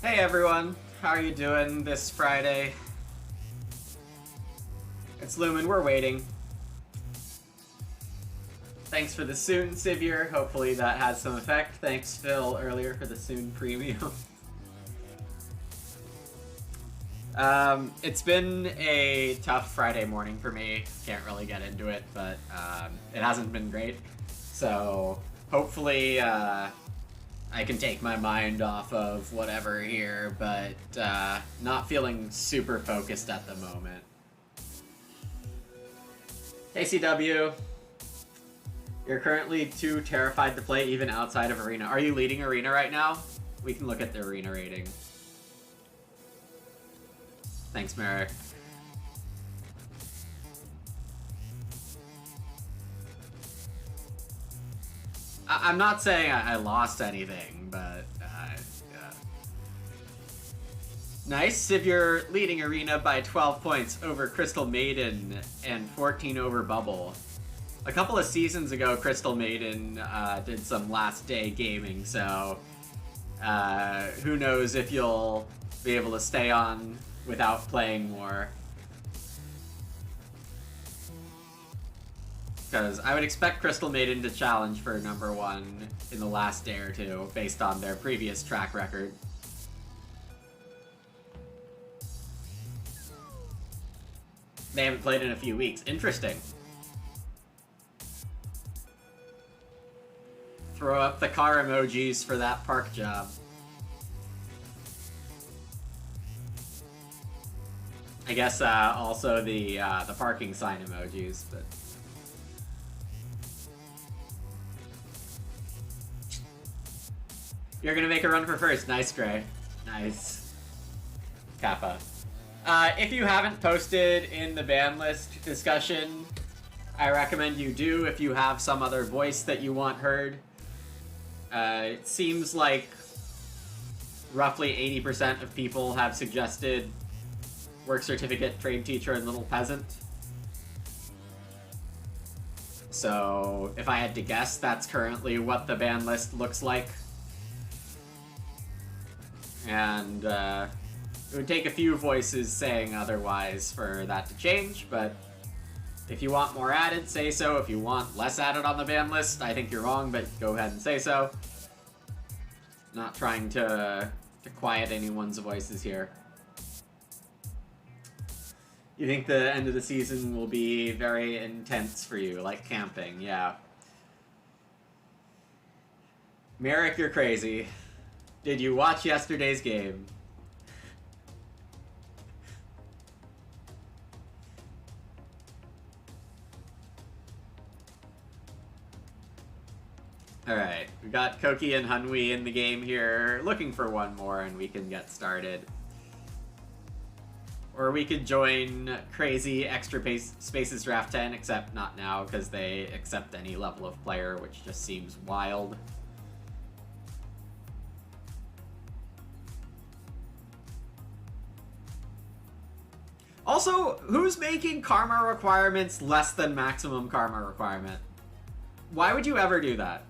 Hey everyone, how are you doing this Friday? It's Lumen, we're waiting. Thanks for the Soon, Sivir. Hopefully that has some effect. Thanks, Phil, earlier for the Soon Premium. It's been a tough Friday morning for me. Can't really get into it, but it hasn't been great. So hopefully I can take my mind off of whatever here, but not feeling super focused at the moment. ACW, you're currently too terrified to play even outside of Arena. Are you leading Arena right now? We can look at the Arena rating. Thanks, Merrick. I'm not saying I lost anything, but yeah. Nice if you're leading Arena by 12 points over Crystal Maiden and 14 over Bubble. A couple of seasons ago, Crystal Maiden did some last day gaming, so who knows if you'll be able to stay on without playing more. Because I would expect Crystal Maiden to challenge for #1 in the last day or two, based on their previous track record. They haven't played in a few weeks. Interesting. Throw up the car emojis for that park job. I guess also the parking sign emojis, but... You're gonna make a run for first. Nice, Gray. Nice. Kappa. If you haven't posted in the ban list discussion, I recommend you do if you have some other voice that you want heard. It seems like roughly 80% of people have suggested work certificate, trade teacher, and little peasant. So if I had to guess, that's currently what the ban list looks like. And it would take a few voices saying otherwise for that to change, but if you want more added, say so. If you want less added on the ban list, I think you're wrong, but go ahead and say so. Not trying to quiet anyone's voices here. You think the end of the season will be very intense for you, like camping, yeah. Merrick, you're crazy. Did you watch yesterday's game? Alright, we got Koki and Hunwi in the game here, looking for one more and we can get started. Or we could join crazy extra spaces draft 10, except not now, because they accept any level of player, which just seems wild. Also, who's making karma requirements less than maximum karma requirement? Why would you ever do that?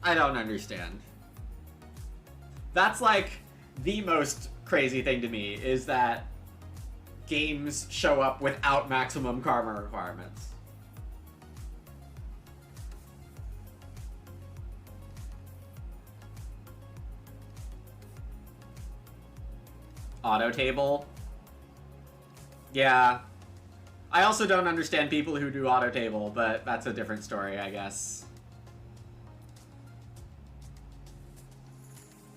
I don't understand. That's like the most crazy thing to me, is that games show up without maximum karma requirements. Auto table. Yeah. I also don't understand people who do auto table, but that's a different story, I guess.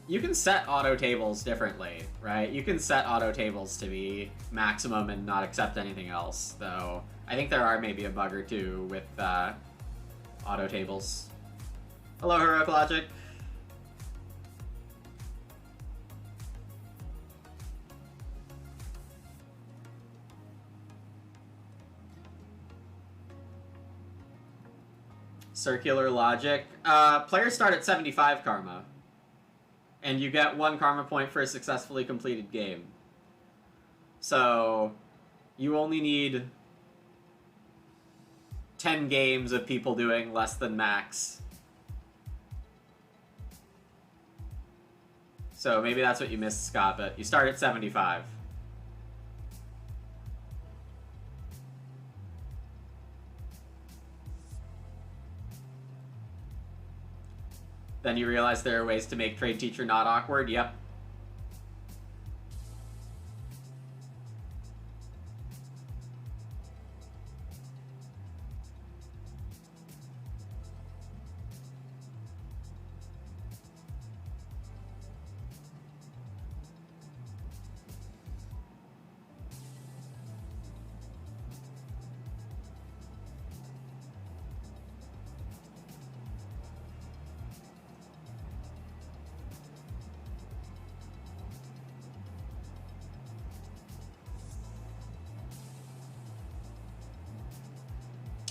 You can set auto tables differently, right? You can set auto tables to be maximum and not accept anything else, though I think there are maybe a bug or two with auto tables. Hello, Heroic Logic. Circular logic. Players start at 75 karma. And you get 1 karma point for a successfully completed game. So you only need 10 games of people doing less than max. So maybe that's what you missed, Scott, but you start at 75. Then you realize there are ways to make trade teacher not awkward. Yep.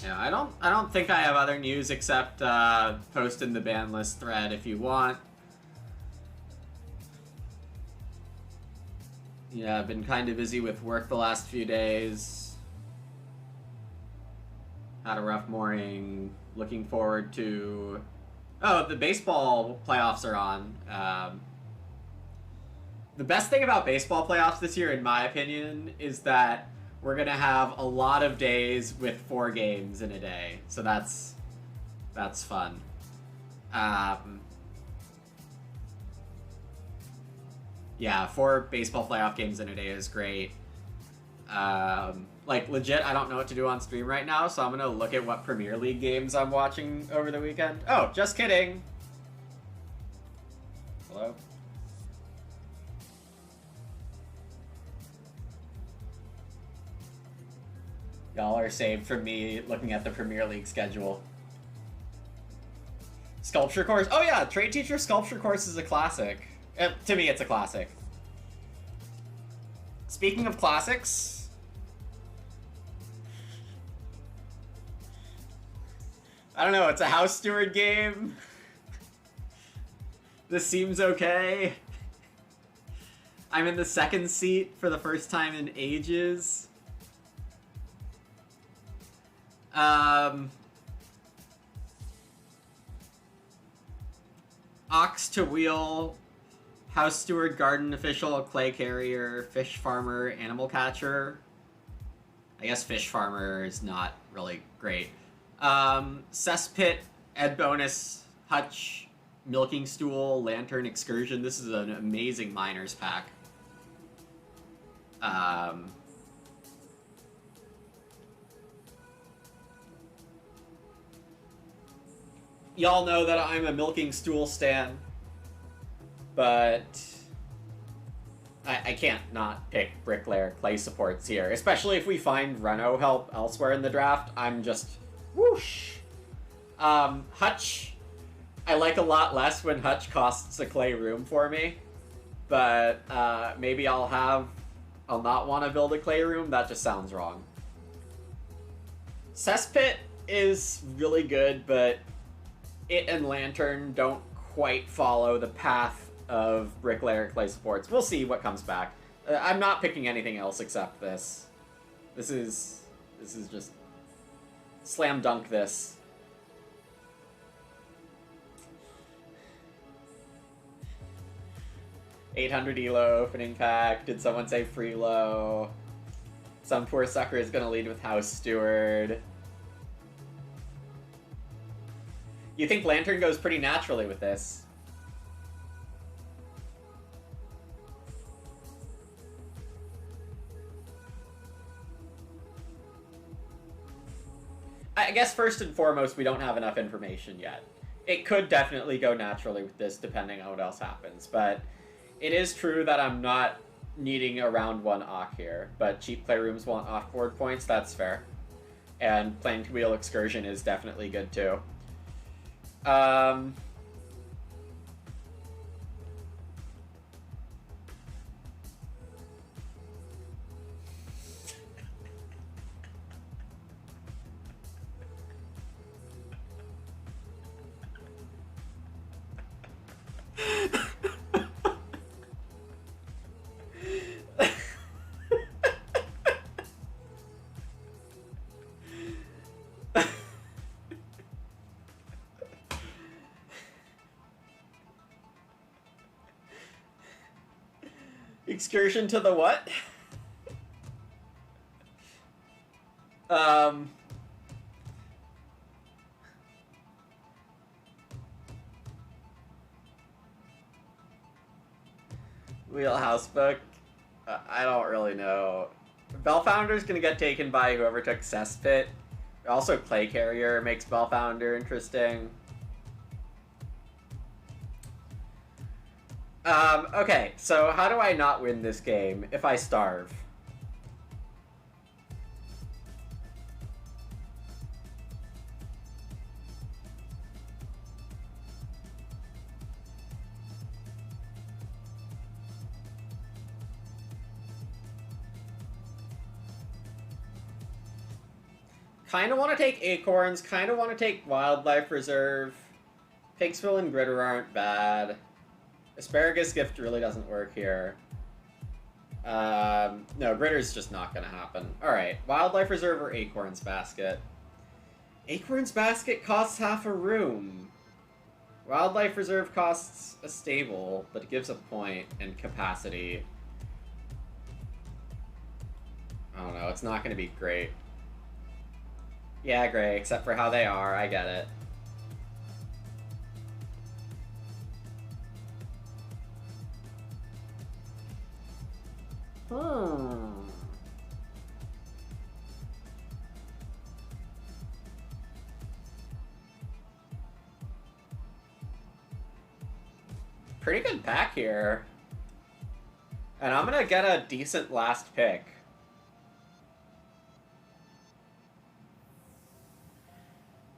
Yeah, I don't think I have other news except post in the ban list thread if you want. Yeah, I've been kind of busy with work the last few days. Had a rough morning. Looking forward to... Oh, the baseball playoffs are on. The best thing about baseball playoffs this year, in my opinion, is that we're going to have a lot of days with 4 games in a day. So that's fun. Yeah, 4 baseball playoff games in a day is great. Like, legit, I don't know what to do on stream right now, so I'm going to look at what Premier League games I'm watching over the weekend. Oh, just kidding. Hello? Y'all are saved from me looking at the Premier League schedule. Sculpture course? Oh yeah, trade teacher sculpture course is a classic. To me, it's a classic. Speaking of classics... I don't know, it's a house steward game. This seems okay. I'm in the second seat for the first time in ages. Ox to wheel, house steward, garden official, clay carrier, fish farmer, animal catcher. I guess fish farmer is not really great. Cesspit, ed bonus, hutch, milking stool, lantern, excursion. This is an amazing miners pack. Y'all know that I'm a milking stool stan, but I can't not pick bricklayer clay supports here, especially if we find Reno help elsewhere in the draft. I'm just whoosh. Hutch, I like a lot less when Hutch costs a clay room for me, but maybe I'll not want to build a clay room. That just sounds wrong. Cesspit is really good, but it and Lantern don't quite follow the path of bricklayer clay supports. We'll see what comes back. I'm not picking anything else except this. This is just slam dunk this. $800 elo opening pack. Did someone say free low? Some poor sucker is gonna lead with house steward. You think Lantern goes pretty naturally with this? I guess first and foremost, we don't have enough information yet. It could definitely go naturally with this, depending on what else happens, but it is true that I'm not needing a round 1 Ock here, but cheap playrooms want off-board points, that's fair. And playing to wheel excursion is definitely good too. Excursion to the what? Wheelhouse book. I don't really know. Bellfounder's gonna get taken by whoever took Cesspit. Also, Clay Carrier makes Bellfounder interesting. Okay, so how do I not win this game if I starve? Kind of want to take Acorns, kind of want to take Wildlife Reserve. Pigsville and Gritter aren't bad. Asparagus Gift really doesn't work here. No, Gritter's just not going to happen. Alright, Wildlife Reserve or Acorns Basket? Acorns Basket costs half a room. Wildlife Reserve costs a stable, but it gives a point and capacity. I don't know, it's not going to be great. Yeah, great, except for how they are, I get it. Pretty good pack here. And I'm gonna get a decent last pick.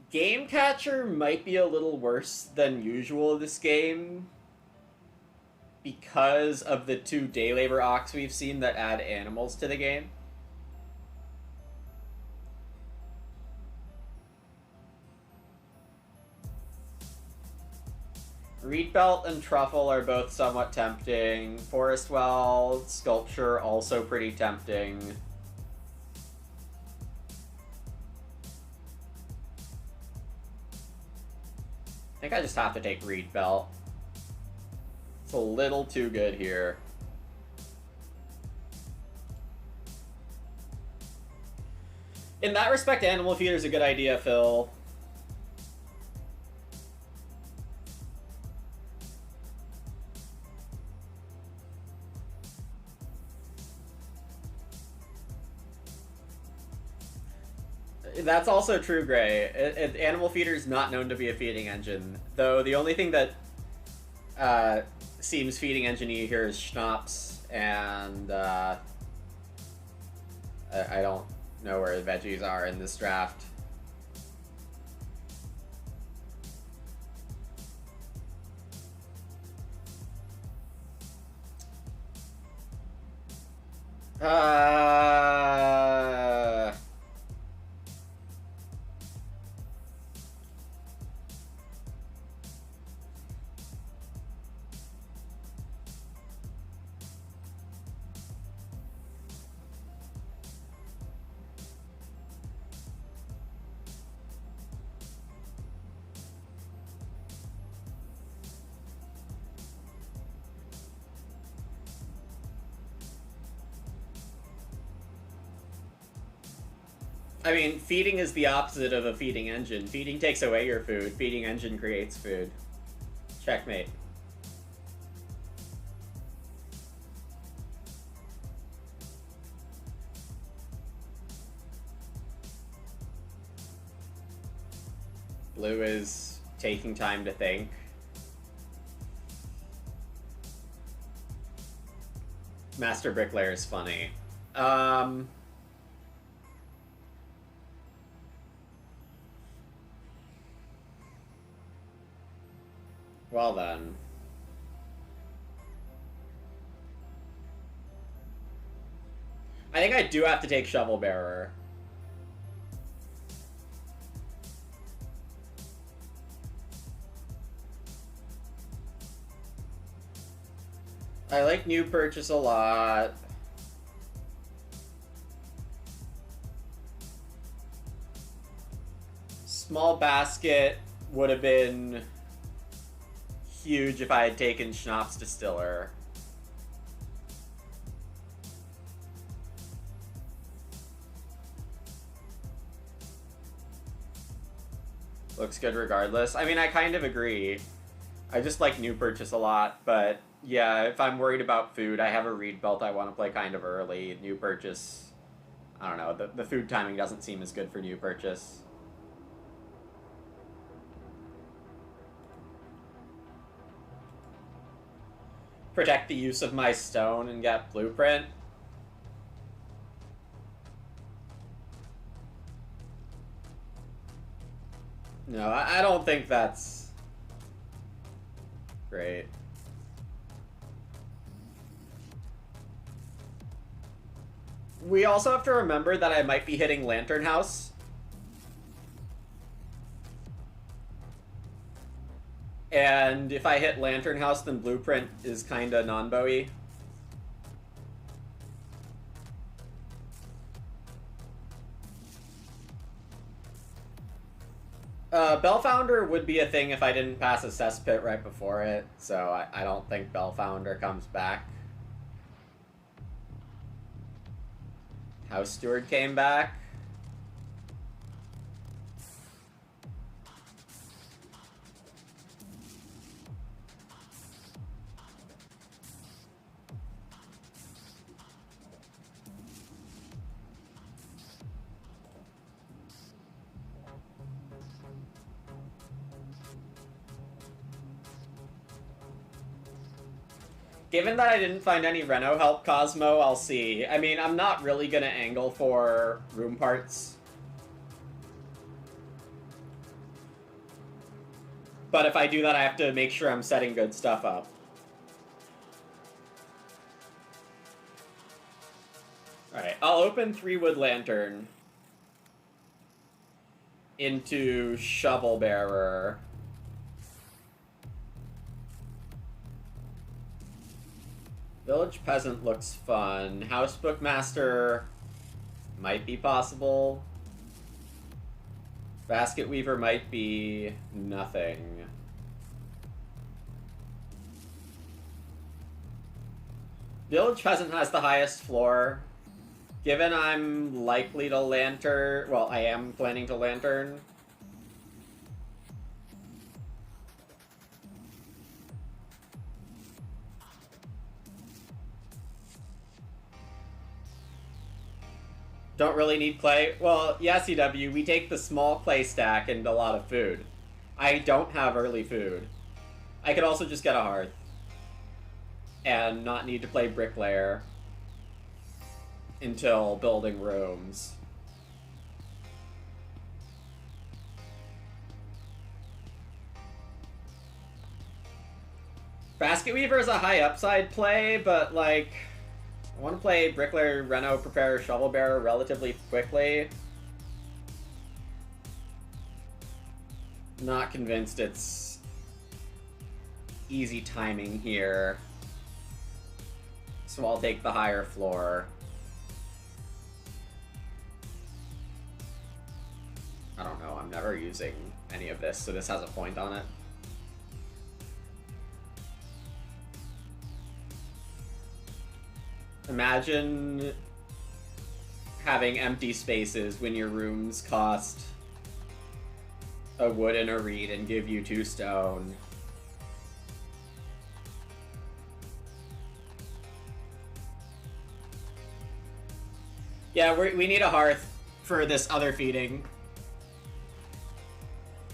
Game Catcher might be a little worse than usual this game because of the 2 day labor ox we've seen that add animals to the game. Reed Belt and Truffle are both somewhat tempting. Forest Well, Sculpture also pretty tempting. I think I just have to take Reed Belt. It's a little too good here. In that respect, Animal Feeder's a good idea, Phil. That's also true, Gray. Animal Feeder's not known to be a feeding engine, though the only thing that seems feeding engine-y here is Schnapps, and I don't know where the veggies are in this draft. I mean, feeding is the opposite of a feeding engine. Feeding takes away your food. Feeding engine creates food. Checkmate. Blue is taking time to think. Master Bricklayer is funny. Well then. I think I do have to take Shovel Bearer. I like New Purchase a lot. Small Basket would have been huge if I had taken Schnapps Distiller. Looks good regardless. I mean, I kind of agree. I just like new purchase a lot, but yeah, if I'm worried about food, I have a reed belt I want to play kind of early. New purchase, I don't know, the food timing doesn't seem as good for new purchase. Protect the use of my stone and get blueprint. No, I don't think that's great. We also have to remember that I might be hitting Lantern House. And if I hit Lantern House, then Blueprint is kinda non-bowy. Bellfounder would be a thing if I didn't pass a cesspit right before it, so I don't think Bellfounder comes back. House Steward came back. Given that I didn't find any Reno help Cosmo, I'll see. I mean, I'm not really gonna angle for room parts. But if I do that, I have to make sure I'm setting good stuff up. Alright, I'll open 3 Wood Lantern into Shovel Bearer. Village Peasant looks fun. House Bookmaster might be possible. Basket Weaver might be nothing. Village Peasant has the highest floor. Given I'm likely to lantern, well, I am planning to lantern. Don't really need clay. Well, yes, EW, we take the small clay stack and a lot of food. I don't have early food. I could also just get a hearth. And not need to play Bricklayer until building rooms. Basket Weaver is a high upside play, but like, I want to play Bricklayer, Reno, Prepare, Shovel Bearer relatively quickly. Not convinced it's easy timing here. So I'll take the higher floor. I don't know, I'm never using any of this, so this has a point on it. Imagine having empty spaces when your rooms cost a wood and a reed and give you 2 stone. Yeah, we need a hearth for this other feeding.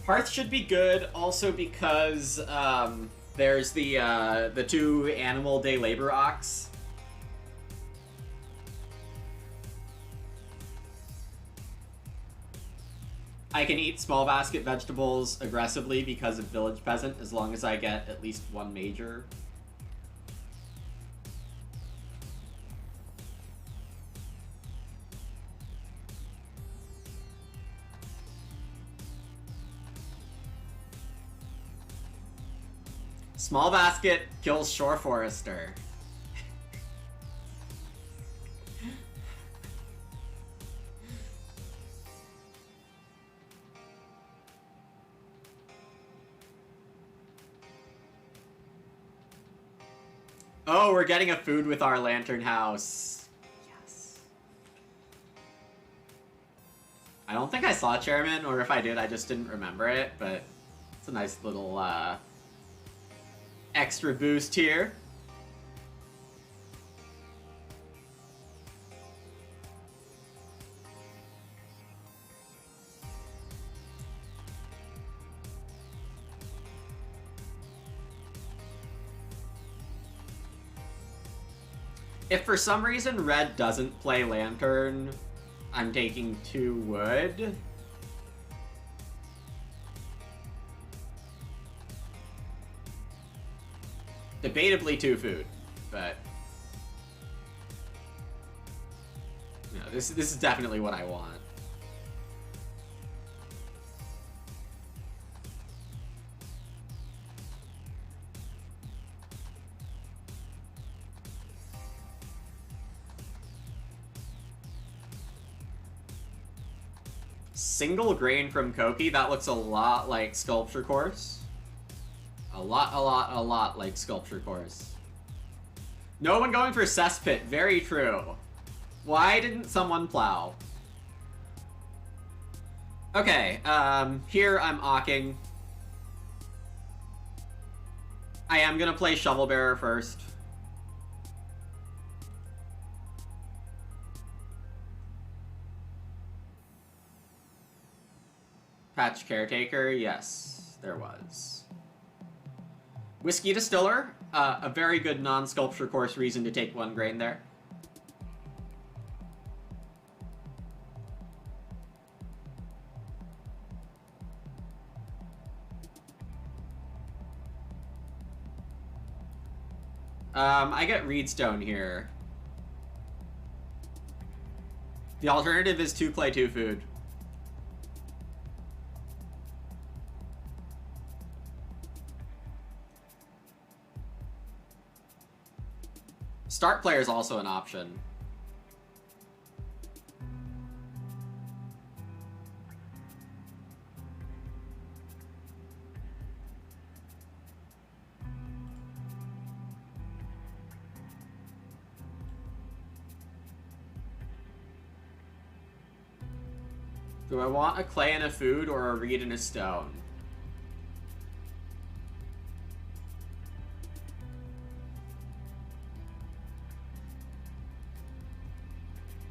Hearth should be good also because there's the 2 animal day labor ox. I can eat small basket vegetables aggressively because of Village Peasant as long as I get at least 1 major. Small basket kills Shore Forester. Oh, we're getting a food with our Lantern House. Yes. I don't think I saw Chairman, or if I did, I just didn't remember it, but it's a nice little extra boost here. If for some reason red doesn't play Lantern, I'm taking 2 wood. Debatably 2 food, but no, this is definitely what I want. Single grain from Koki, that looks a lot like Sculpture Course. A lot like Sculpture Course. No one going for Cesspit, very true. Why didn't someone plow? Okay, here I'm awking. I am gonna play Shovel Bearer first. Patch Caretaker, yes, there was. Whiskey Distiller, a very good non-Sculpture Course reason to take 1 grain there. I get Reedstone here. The alternative is 2 clay, 2 food. Start player is also an option. Do I want a clay and a food or a reed and a stone?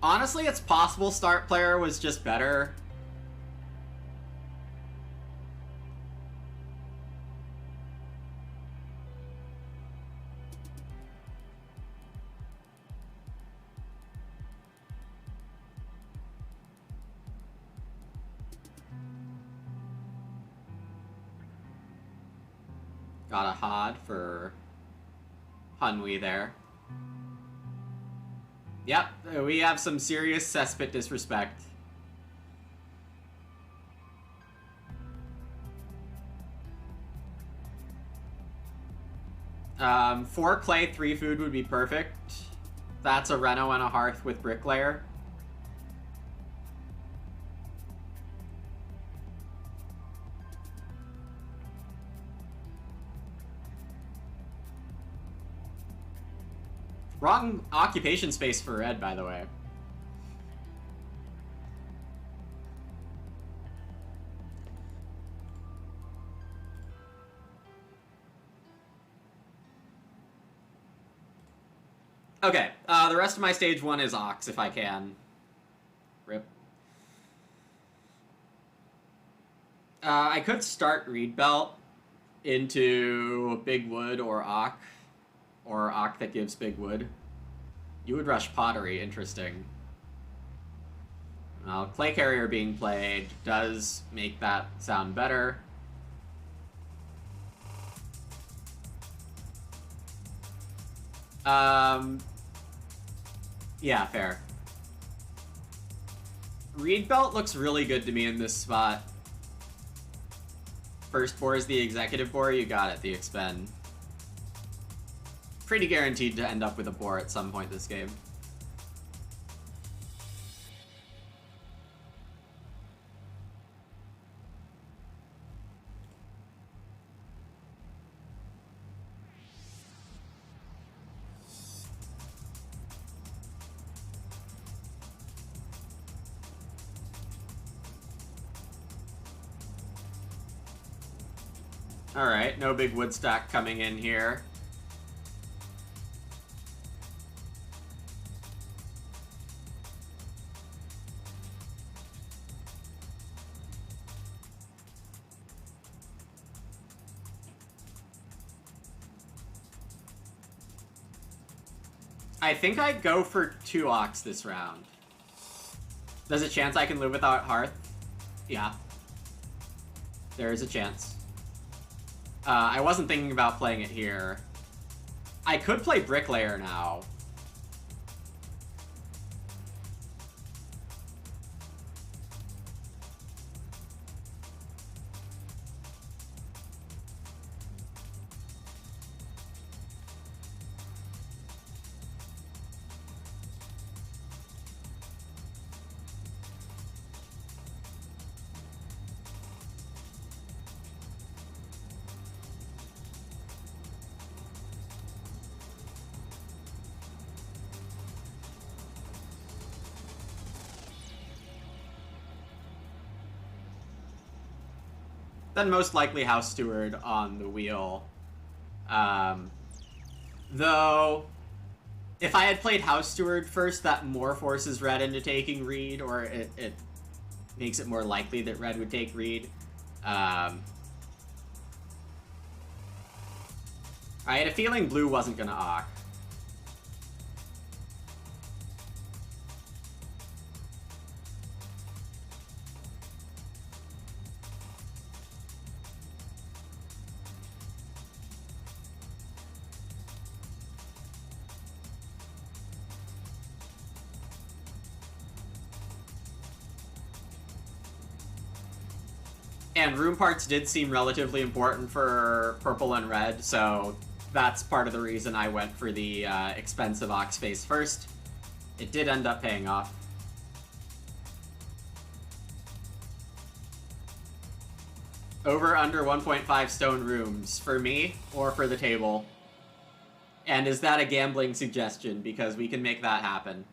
Honestly, it's possible start player was just better. Got a Hod for Hunwi there. Yep, we have some serious Cesspit disrespect. Four clay, 3 food would be perfect. That's a Reno and a Hearth with Bricklayer. Wrong occupation space for red, by the way. Okay, the rest of my stage 1 is Ox, if I can. Rip. I could start Reed Belt into Big Wood or Ock that gives Big Wood. You would rush Pottery, interesting. Well, Clay Carrier being played does make that sound better. Yeah, fair. Reed Belt looks really good to me in this spot. First boar is the executive boar, you got it, the expend. Pretty guaranteed to end up with a boar at some point this game. Alright, no big wood stack coming in here. I think I go for 2 ox this round. There's a chance I can live without hearth? Yeah. There is a chance. I wasn't thinking about playing it here. I could play Bricklayer now. Then most likely House Steward on the wheel. Though, if I had played House Steward first, that more forces Red into taking Reed, or it makes it more likely that Red would take Reed. I had a feeling Blue wasn't gonna Ock. And room parts did seem relatively important for purple and red, so that's part of the reason I went for the expensive Ox face first. It did end up paying off. Over under 1.5 stone rooms, for me or for the table. And is that a gambling suggestion? Because we can make that happen.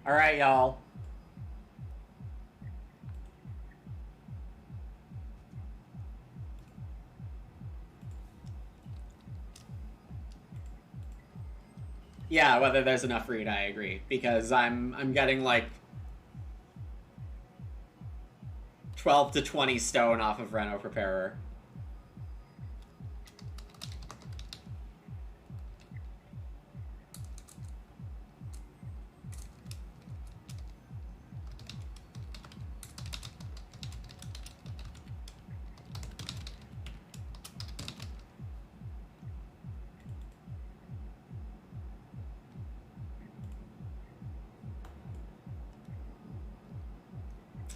All right, y'all. Yeah, whether there's enough read, I agree, because I'm getting like 12 to 20 stone off of Reno Preparer.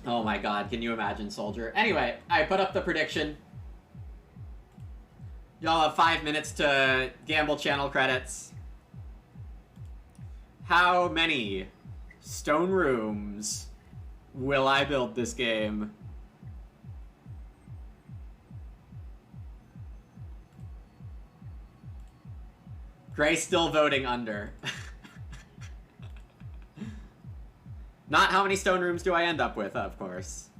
Oh my god, can you imagine, Soldier? Anyway, I put up the prediction. Y'all have 5 minutes to gamble channel credits. How many stone rooms will I build this game? Gray still voting under. Not how many stone rooms do I end up with, of course.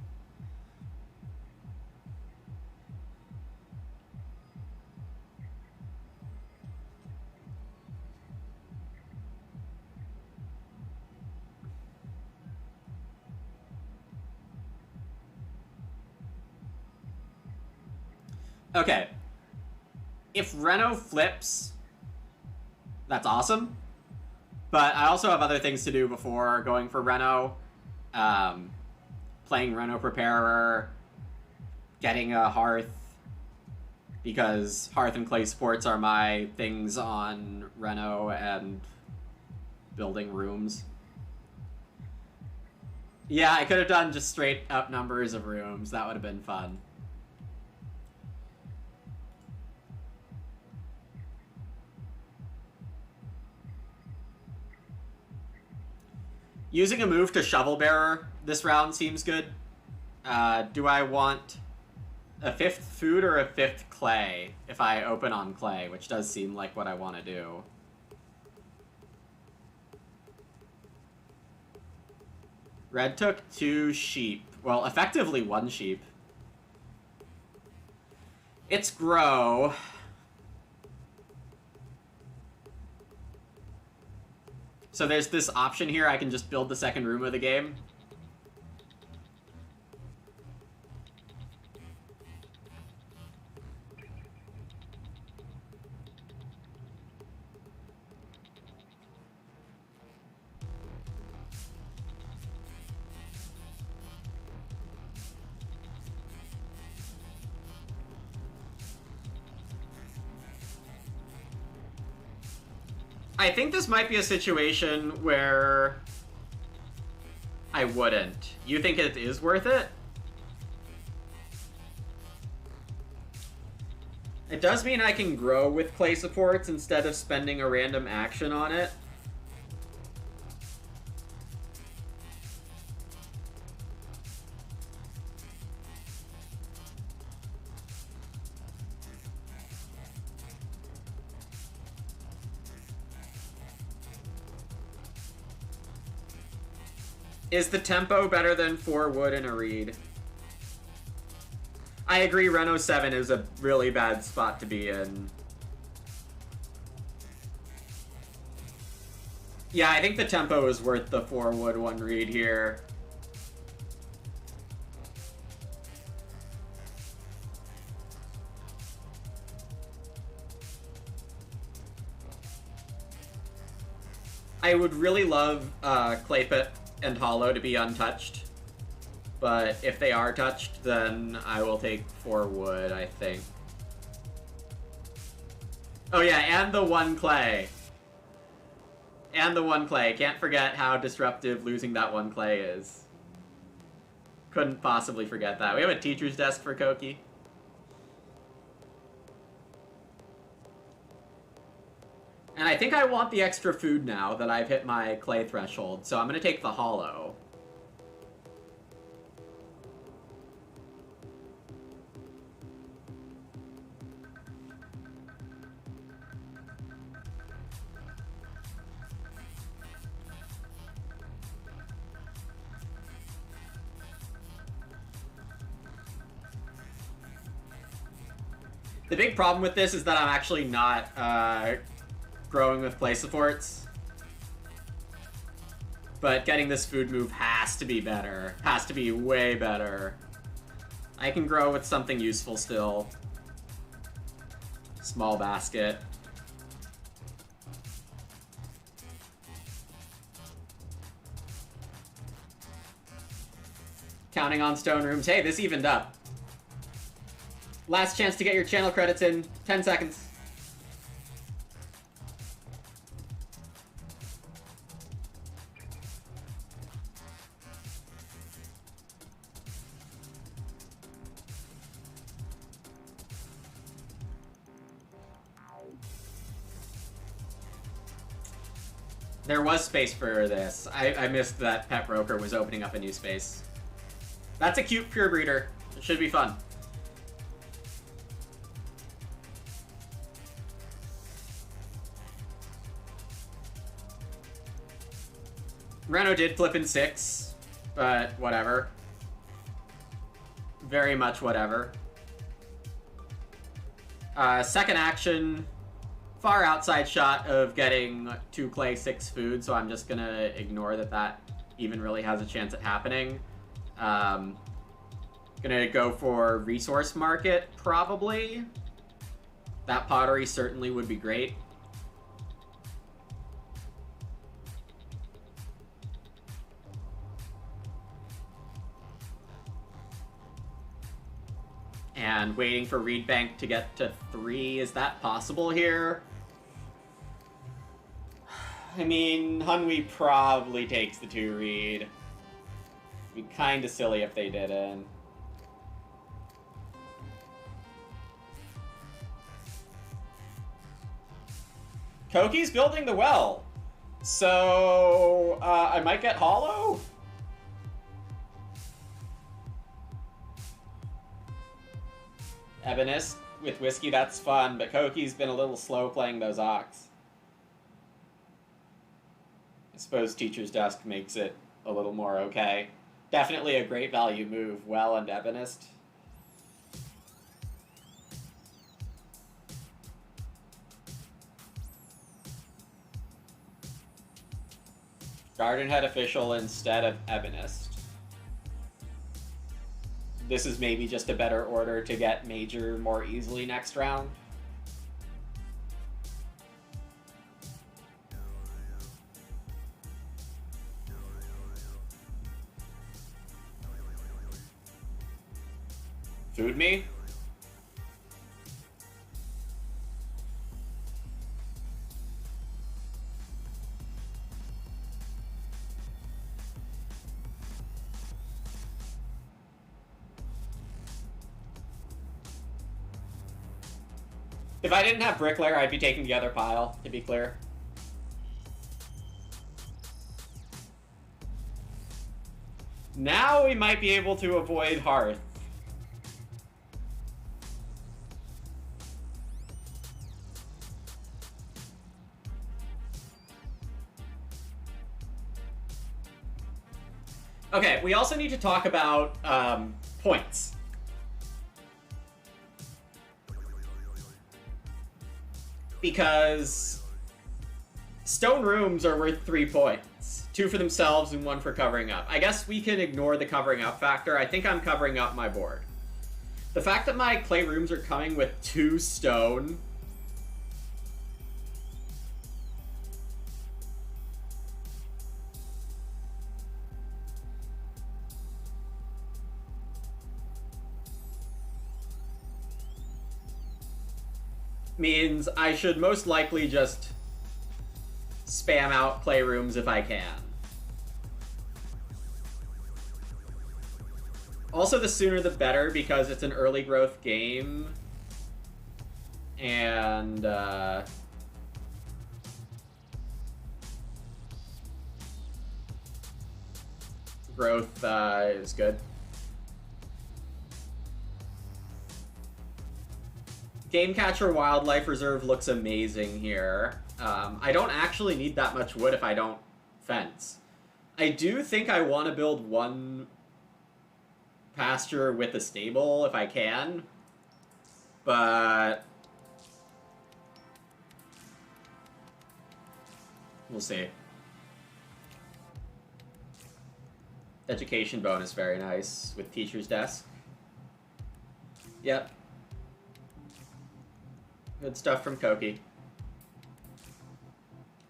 Okay. If Reno flips, that's awesome. But I also have other things to do before going for Reno. Playing Reno Preparer, getting a Hearth, because Hearth and Clay Sports are my things on Reno, and building rooms. Yeah, I could have done just straight up numbers of rooms. That would have been fun. Using a move to Shovel Bearer this round seems good. Do I want A 5th food or a 5th clay if I open on clay, which does seem like what I want to do. Red took 2 sheep. Well, effectively 1 sheep. It's grow. So there's this option here, I can just build the second room of the game. I think this might be a situation where I wouldn't. You think it is worth it? It does mean I can grow with clay supports instead of spending a random action on it. Is the tempo better than 4 wood and a reed? I agree, Renault 7 is a really bad spot to be in. Yeah, I think the tempo is worth the 4 wood, 1 reed here. I would really love clay pit and hollow to be untouched, but if they are touched, then I will take 4 wood, I think. Oh yeah, and the 1 clay. And the 1 clay. Can't forget how disruptive losing that 1 clay is. Couldn't possibly forget that. We have a teacher's desk for Koki. And I think I want the extra food now that I've hit my clay threshold, so I'm gonna take the hollow. The big problem with this is that I'm actually not growing with clay supports. But getting this food move has to be better. Has to be way better. I can grow with something useful still. Small basket. Counting on stone rooms. Hey, this evened up. Last chance to get your channel credits in. 10 seconds. There was space for this. I missed that Pet Broker was opening up a new space. That's a cute pure breeder. It should be fun. Renault did flip in 6, but whatever. Very much whatever. Second action, far outside shot of getting 2 clay, 6 food, so I'm just gonna ignore that even really has a chance at happening. Gonna go for resource market, probably. That pottery certainly would be great. And waiting for Reed Bank to get to 3. Is that possible here? I mean, Hunwee probably takes the 2 Reed. It'd be kinda silly if they didn't. Koki's building the well. So, I might get hollow? Ebonist with Whiskey, that's fun, but Koki's been a little slow playing those Ox. I suppose Teacher's Desk makes it a little more okay. Definitely a great value move, Well and Ebonist. Gardenhead Official instead of Ebonist. This is maybe just a better order to get Major more easily next round. Food me? If I didn't have Bricklayer, I'd be taking the other pile, to be clear. Now we might be able to avoid Hearth. Okay, we also need to talk about points. Because stone rooms are worth 3 points. 2 for themselves and 1 for covering up. I guess we can ignore the covering up factor. I think I'm covering up my board. The fact that my clay rooms are coming with 2 stone... means I should most likely just spam out clay rooms if I can. Also, the sooner the better because it's an early growth game. And, growth is good. Game Catcher Wildlife Reserve looks amazing here. I don't actually need that much wood if I don't fence. I do think I want to build 1 pasture with a stable if I can, but we'll see. Education bonus, very nice, with Teacher's Desk. Yep. Good stuff from Koki.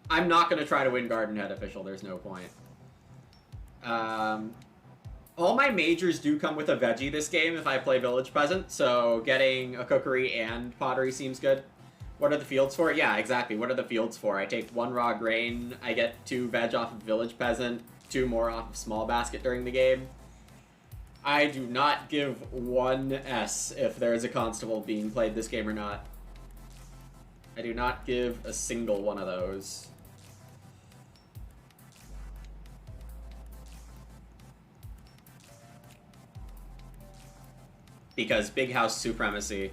I'm not going to try to win Gardenhead Official, there's no point. All my majors do come with a veggie this game if I play Village Peasant, so getting a cookery and pottery seems good. What are the fields for? Yeah, exactly. What are the fields for? I take 1 raw grain, I get 2 veg off of Village Peasant, 2 more off of Small Basket during the game. I do not give 1 S if there is a constable being played this game or not. I do not give a single one of those. Because big house supremacy.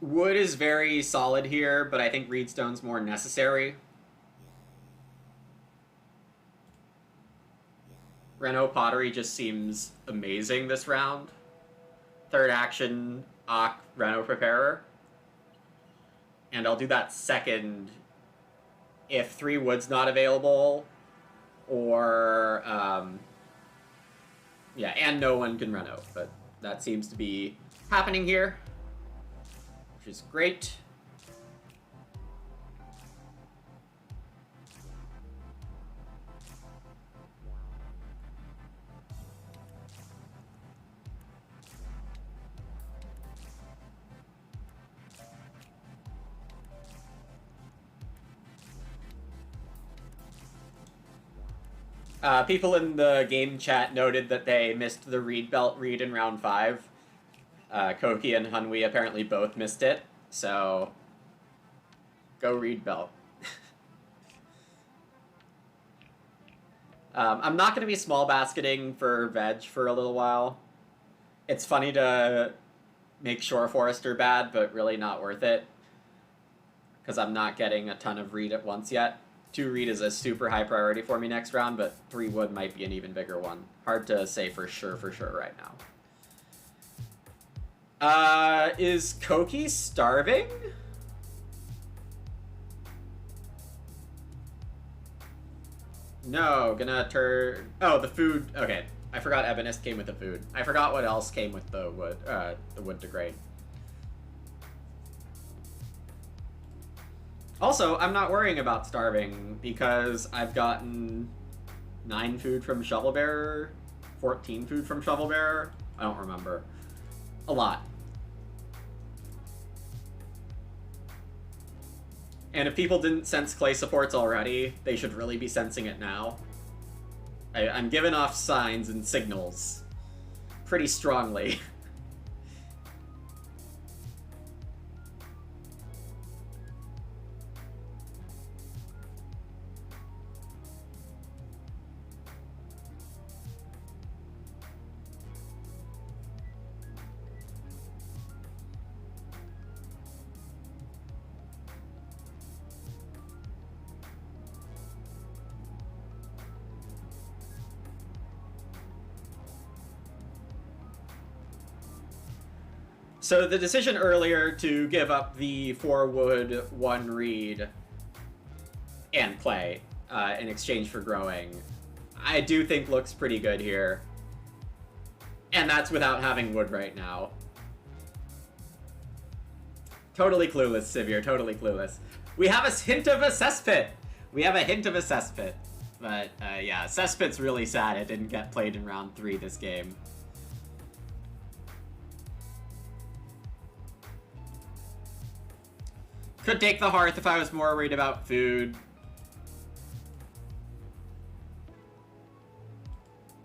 Wood is very solid here, but I think Reedstone's more necessary. Reno Pottery just seems amazing this round. 3rd action, Ock, Reno Preparer. And I'll do that 2nd if 3 wood's not available, or, yeah, and no one can Reno, but that seems to be happening here, which is great. People in the game chat noted that they missed the reed belt read in round 5. Koki and Hunwi apparently both missed it, so go reed belt. I'm not going to be small basketing for veg for a little while. It's funny to make Shore Forester bad, but really not worth it. Because I'm not getting a ton of reed at once yet. 2 reed is a super high priority for me next round, but 3 wood might be an even bigger one. Hard to say for sure right now. Is Koki starving? No, gonna turn... Oh, the food... Okay, I forgot Ebonist came with the food. I forgot what else came with the wood degrade. Also, I'm not worrying about starving because I've gotten 9 food from Shovelbearer, 14 food from Shovelbearer. I don't remember. A lot. And if people didn't sense clay supports already, they should really be sensing it now. I'm giving off signs and signals pretty strongly. So the decision earlier to give up the 4 wood, 1 reed, and clay in exchange for growing, I do think looks pretty good here. And that's without having wood right now. Totally clueless, Sivir, totally clueless. We have a hint of a cesspit! We have a hint of a cesspit. But, yeah, cesspit's really sad it didn't get played in round 3 this game. Could take the hearth if I was more worried about food.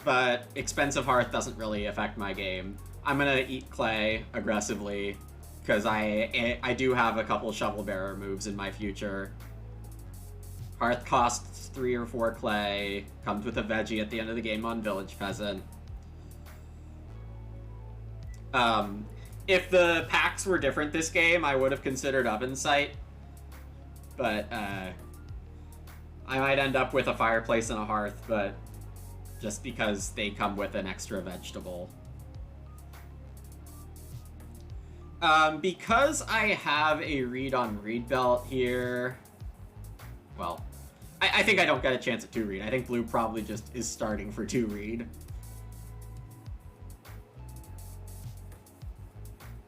But expensive hearth doesn't really affect my game. I'm gonna eat clay aggressively because I do have a couple Shovelbearer moves in my future. Hearth costs 3 or 4 clay, comes with a veggie at the end of the game on Village Peasant. If the packs were different this game, I would have considered Oven Sight. But, I might end up with a fireplace and a hearth, but just because they come with an extra vegetable. Because I have a read on reed belt here, well, I think I don't get a chance at 2 reed. I think blue probably just is starting for 2 reed.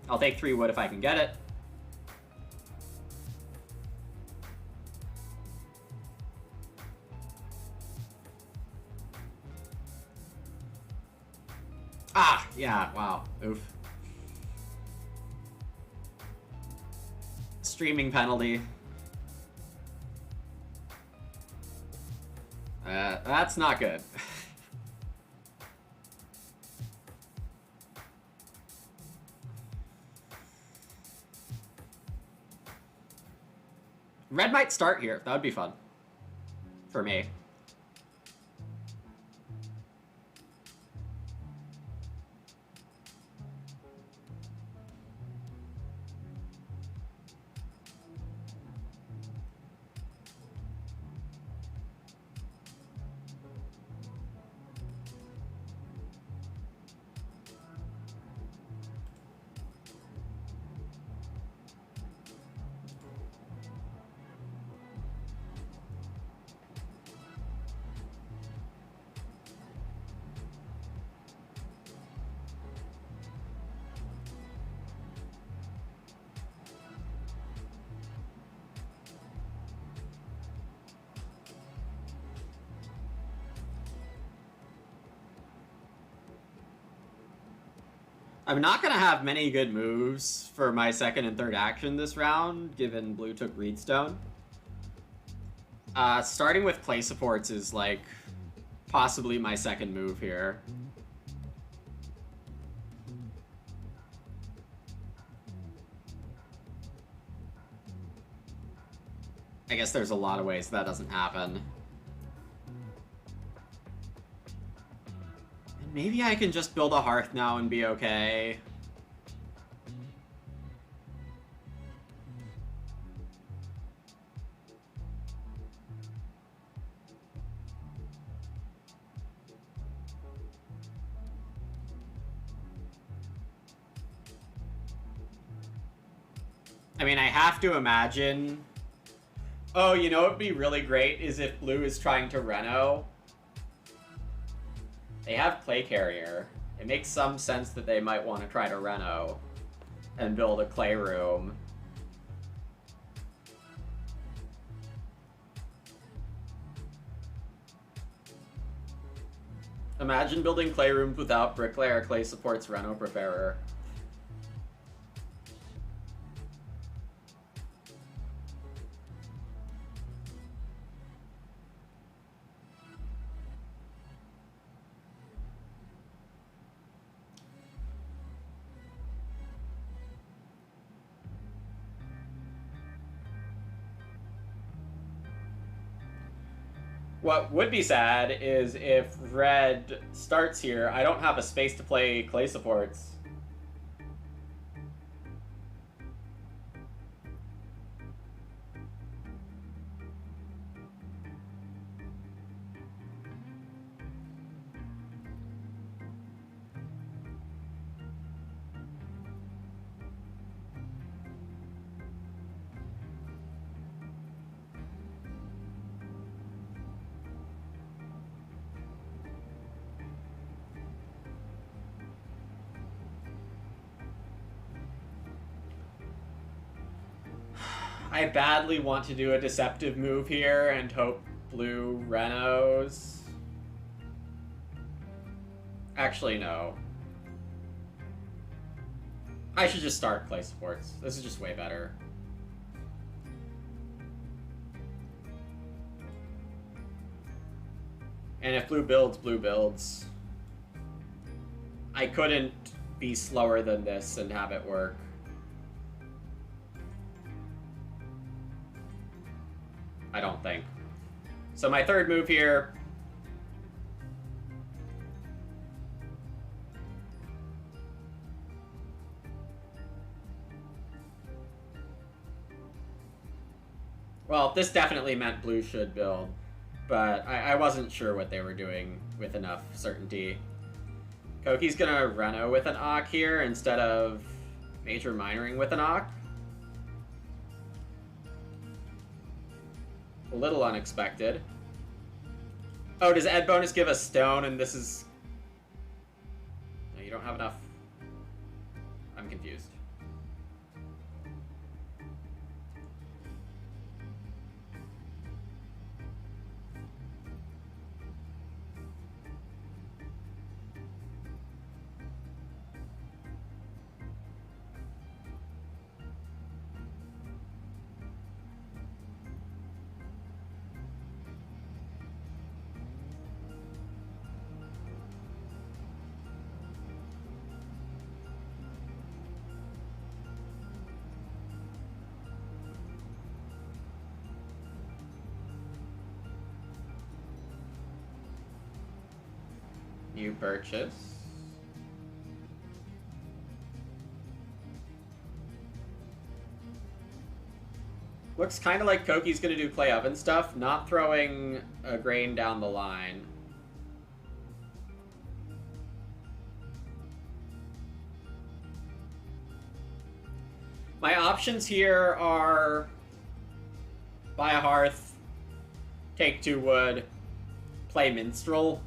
I'll take 3 wood if I can get it. Ah, yeah, wow, oof. Streaming penalty. That's not good. Red might start here. That would be fun. For me. I'm not going to have many good moves for my second and third action this round, given blue took Reedstone. Starting with clay supports is, like, possibly my second move here. I guess there's a lot of ways that doesn't happen. And maybe I can just build a hearth now and be okay. I mean, I have to imagine... Oh, you know what would be really great is if blue is trying to Reno. They have Clay Carrier. It makes some sense that they might want to try to Reno and build a clay room. Imagine building clay rooms without bricklayer. Clay supports Reno Preparer. What would be sad is if red starts here, I don't have a space to play clay supports. I badly want to do a deceptive move here and hope blue Renos. Actually, no. I should just start clay supports. This is just way better. And if blue builds, blue builds. I couldn't be slower than this and have it work. I don't think. So my third move here. Well, this definitely meant blue should build, but I wasn't sure what they were doing with enough certainty. Koki's gonna Reno with an Ock here instead of major minoring with an Ock. A little unexpected. Oh, does Ed bonus give a stone and this is... No, you don't have enough. I'm confused. New purchase. Looks kind of like Koki's gonna do clay oven stuff, not throwing a grain down the line. My options here are buy a hearth, take 2 wood, play minstrel.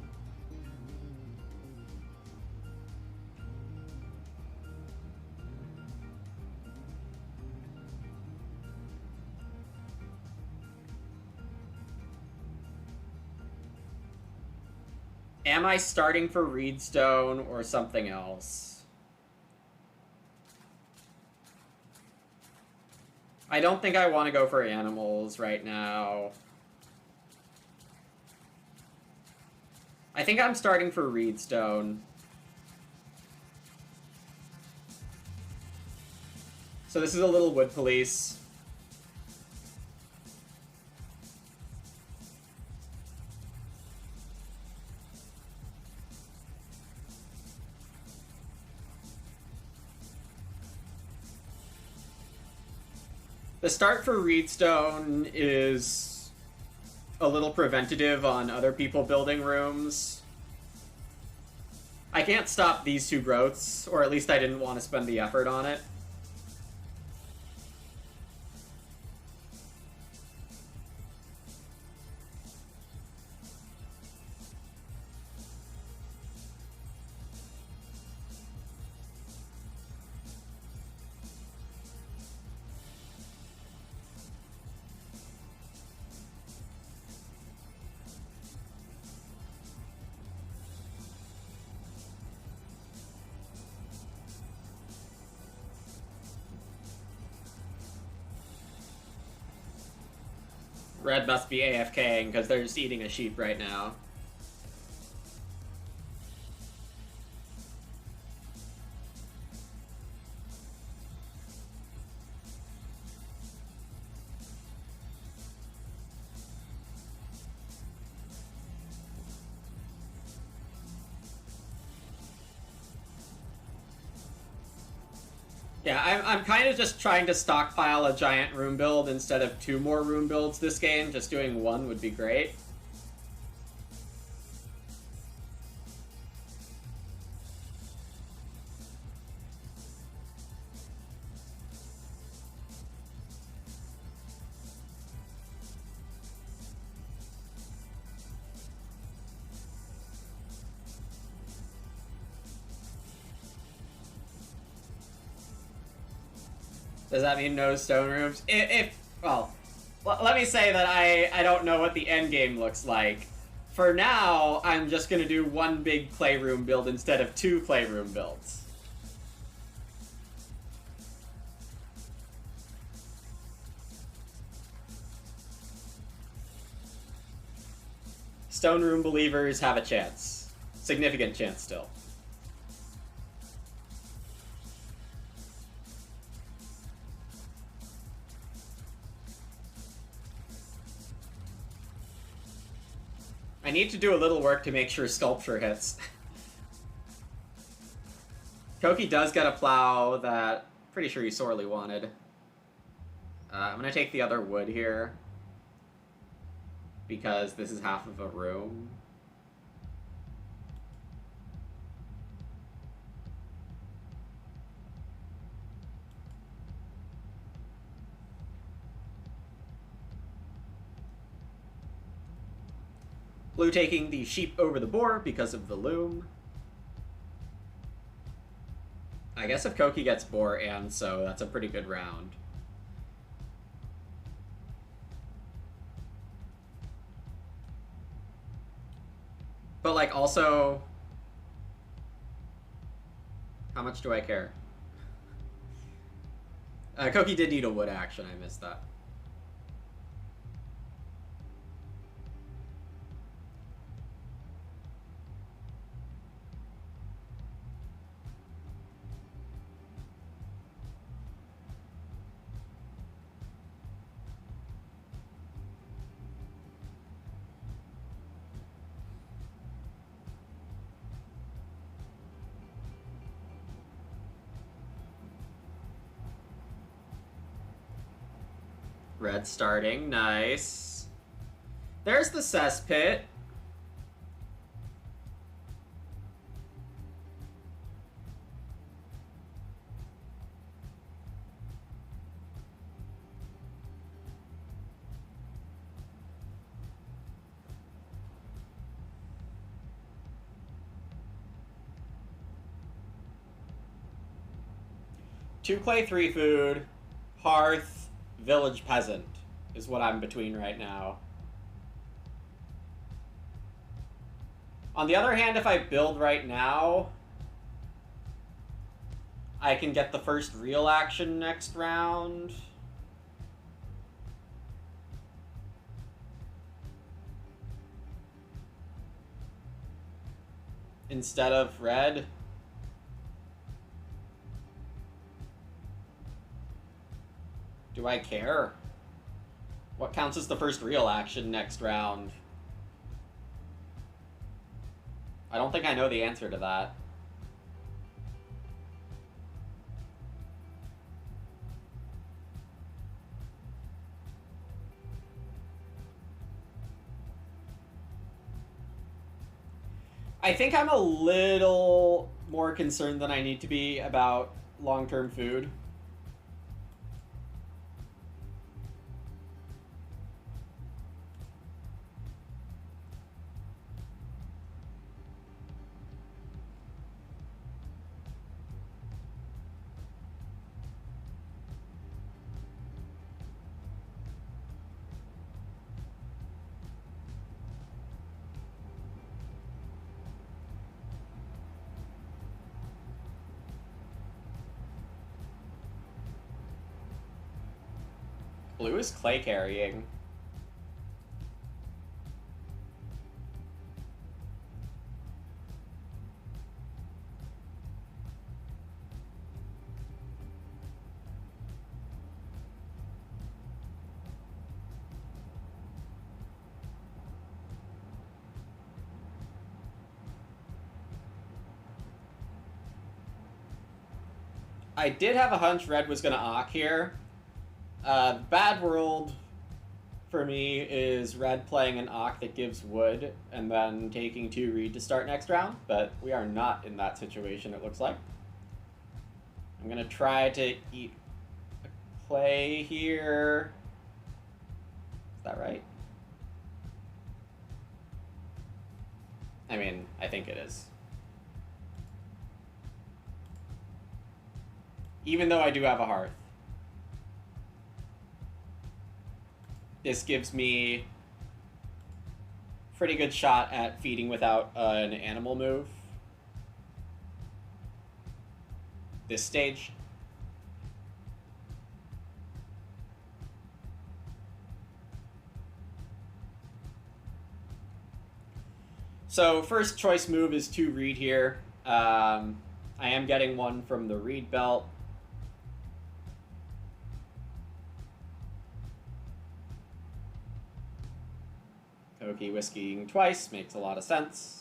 Am I starting for Reedstone or something else? I don't think I want to go for animals right now. I think I'm starting for Reedstone. So this is a little wood police. The start for Reedstone is a little preventative on other people building rooms. I can't stop these two growths, or at least I didn't want to spend the effort on it. Red must be AFKing because they're just eating a sheep right now. Yeah, I'm kind of just trying to stockpile a giant room build instead of 2 more room builds this game. Just doing 1 would be great. Does that mean no stone rooms? Well, let me say that I don't know what the end game looks like. For now, I'm just gonna do 1 big playroom build instead of 2 playroom builds. Stone room believers have a chance. Significant chance still. I need to do a little work to make sure sculpture hits. Koki does get a plow that pretty sure he sorely wanted. I'm gonna take the other wood here because this is half of a room. Blue taking the sheep over the boar because of the loom. I guess if Koki gets boar and so, that's a pretty good round. But like also, how much do I care? Koki did need a wood action, I missed that. Red starting, nice. There's the cesspit. Two clay, 3 food, hearth, village peasant is what I'm between right now. On the other hand, if I build right now, I can get the first real action next round. instead of red. Do I care? What counts as the first real action next round? I don't think I know the answer to that. I think I'm a little more concerned than I need to be about long-term food. Blue is clay carrying. I did have a hunch red was going to Ock here. Bad world for me is red playing an Ock that gives wood and then taking 2 reed to start next round, but we are not in that situation, it looks like. I'm going to try to eat a clay here. Is that right? I mean, I think it is. Even though I do have a hearth. This gives me pretty good shot at feeding without an animal move. This stage. So first choice move is 2 reed here. I am getting 1 from the reed belt. Okie whiskeying twice makes a lot of sense.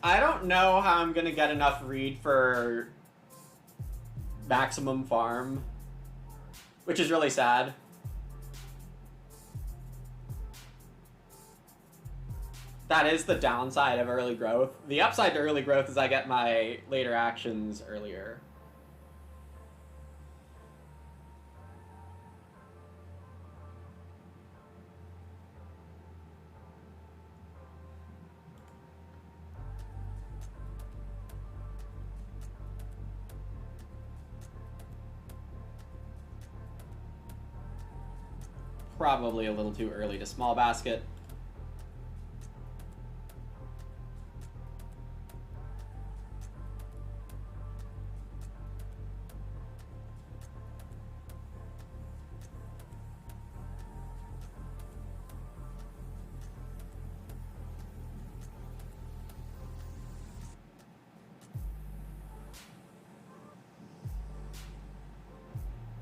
I don't know how I'm gonna get enough reed for maximum farm, which is really sad. That is the downside of early growth. The upside to early growth is I get my later actions earlier. Probably a little too early to small basket.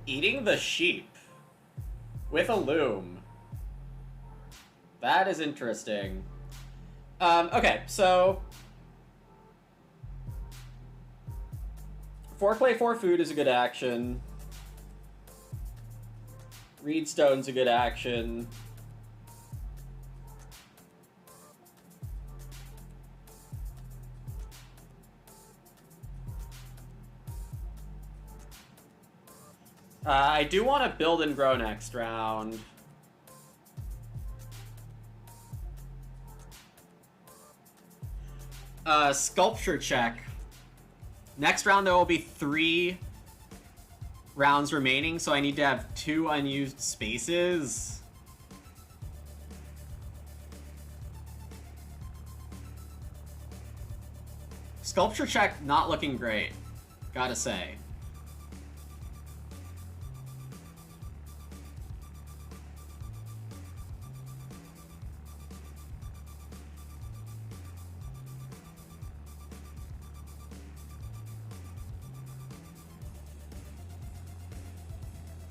Eating the sheep with a loom. That is interesting. Okay, so 4 clay, 4 food is a good action. Reed stone's a good action. I do want to build and grow next round. Sculpture check. Next round there will be 3 rounds remaining, so I need to have 2 unused spaces. Sculpture check not looking great, gotta say.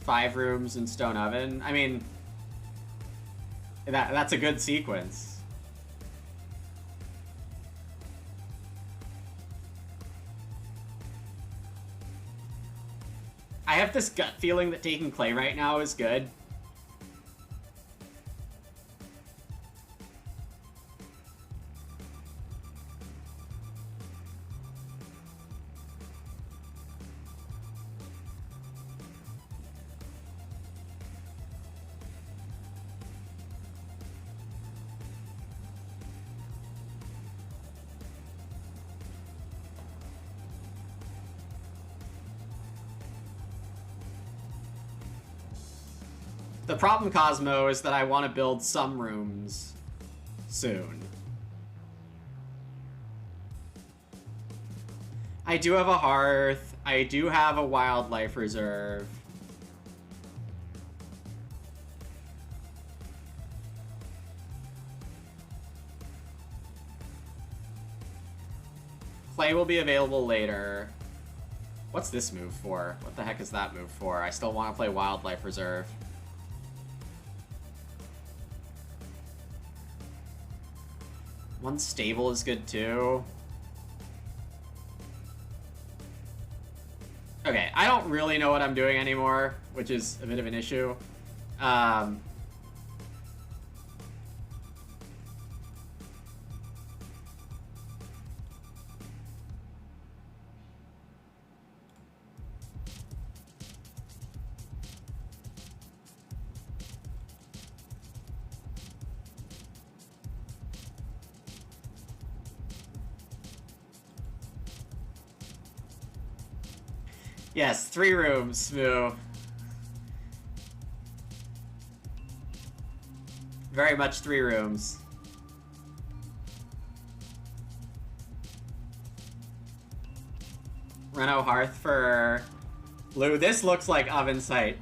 Five rooms and stone oven. I mean, that's a good sequence. I have this gut feeling that taking clay right now is good. The problem, Cosmo, is that I want to build some rooms soon. I do have a hearth. I do have a wildlife reserve. Clay will be available later. What's this move for? What the heck is that move for? I still want to play wildlife reserve. One stable is good too. Okay, I don't really know what I'm doing anymore, which is a bit of an issue. Yes, 3 rooms, Moo. Very much 3 rooms. Reno Hearth for Lou. This looks like oven site.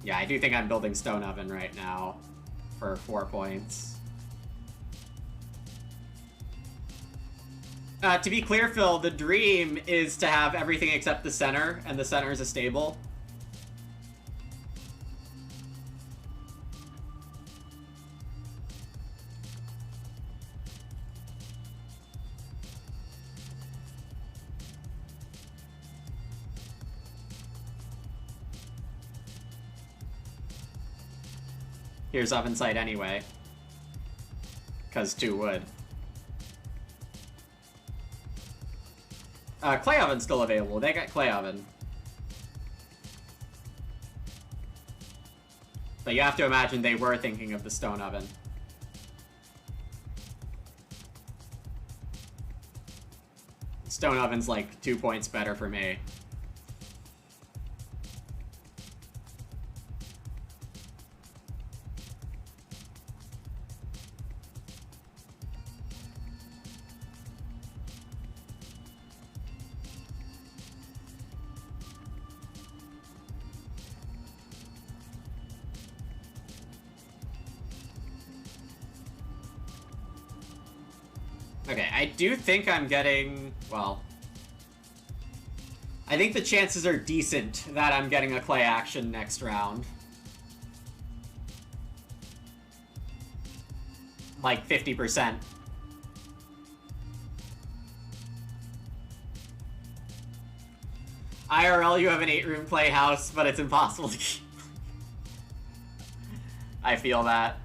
Yeah, I do think I'm building stone oven right now for 4 points. To be clear, Phil, the dream is to have everything except the center, and the center is a stable. Here's oven site anyway. 'Cause 2 wood. Clay oven's still available. They got clay oven. But you have to imagine they were thinking of the stone oven. Stone oven's like 2 points better for me. Okay, I do think I'm getting, well, I think the chances are decent that I'm getting a clay action next round. Like 50%. IRL, you have an 8-room playhouse, but it's impossible to keep. I feel that.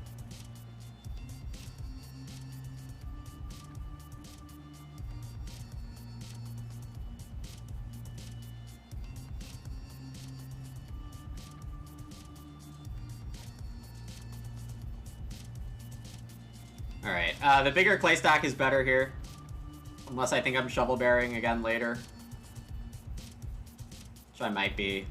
Alright, the bigger clay stack is better here. Unless I think I'm shovel bearing again later. Which I might be.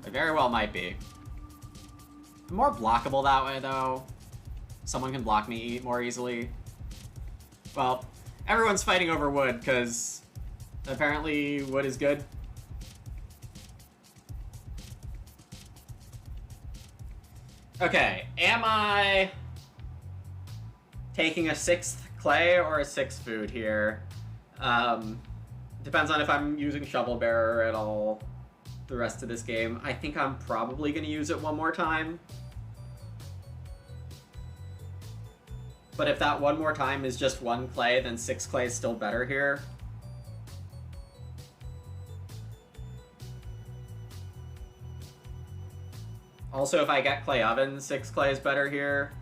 I very well might be. I'm more blockable that way, though. Someone can block me more easily. Well, everyone's fighting over wood, because apparently wood is good. Okay, am I taking a 6th clay or a 6th food here? Depends on if I'm using shovel bearer at all the rest of this game. I think I'm probably going to use it one more time. But if that one more time is just 1 clay, then 6 clay is still better here. Also, if I get clay oven, 6 clay is better here.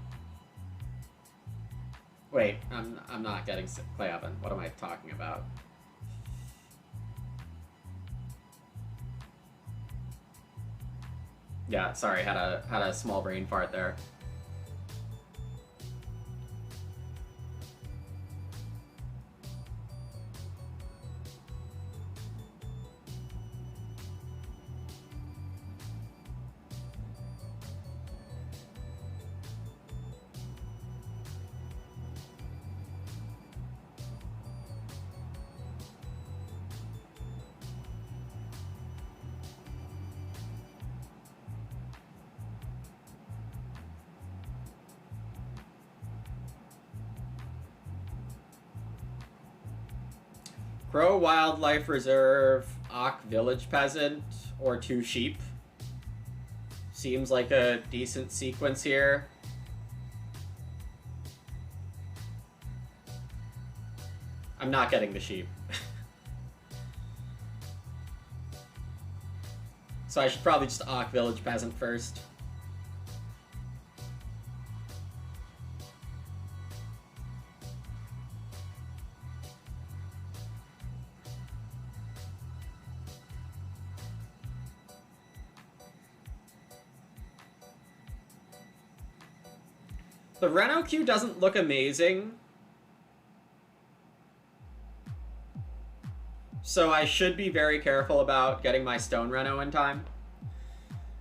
Wait, I'm not getting clay oven. What am I talking about? Yeah, sorry, had a small brain fart there. Crow Wildlife Reserve, Ock Village Peasant, or 2 sheep. Seems like a decent sequence here. I'm not getting the sheep. So I should probably just Ock Village Peasant first. The Reno queue doesn't look amazing. So I should be very careful about getting my stone Reno in time.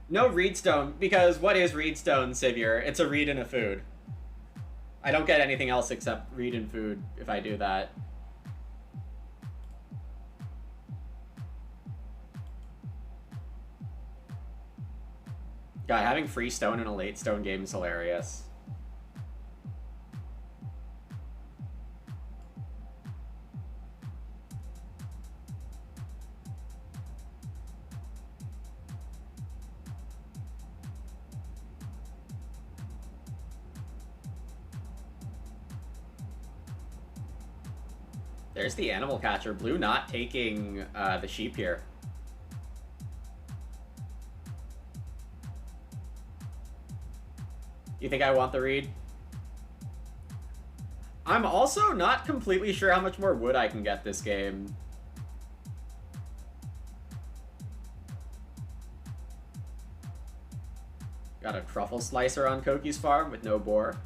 No reedstone, because what is reedstone, Sivir? It's a reed and a food. I don't get anything else except reed and food if I do that. God, having free stone in a late stone game is hilarious. There's the animal catcher. Blue not taking the sheep here. You think I want the reed? I'm also not completely sure how much more wood I can get this game. Got a truffle slicer on Koki's farm with no boar.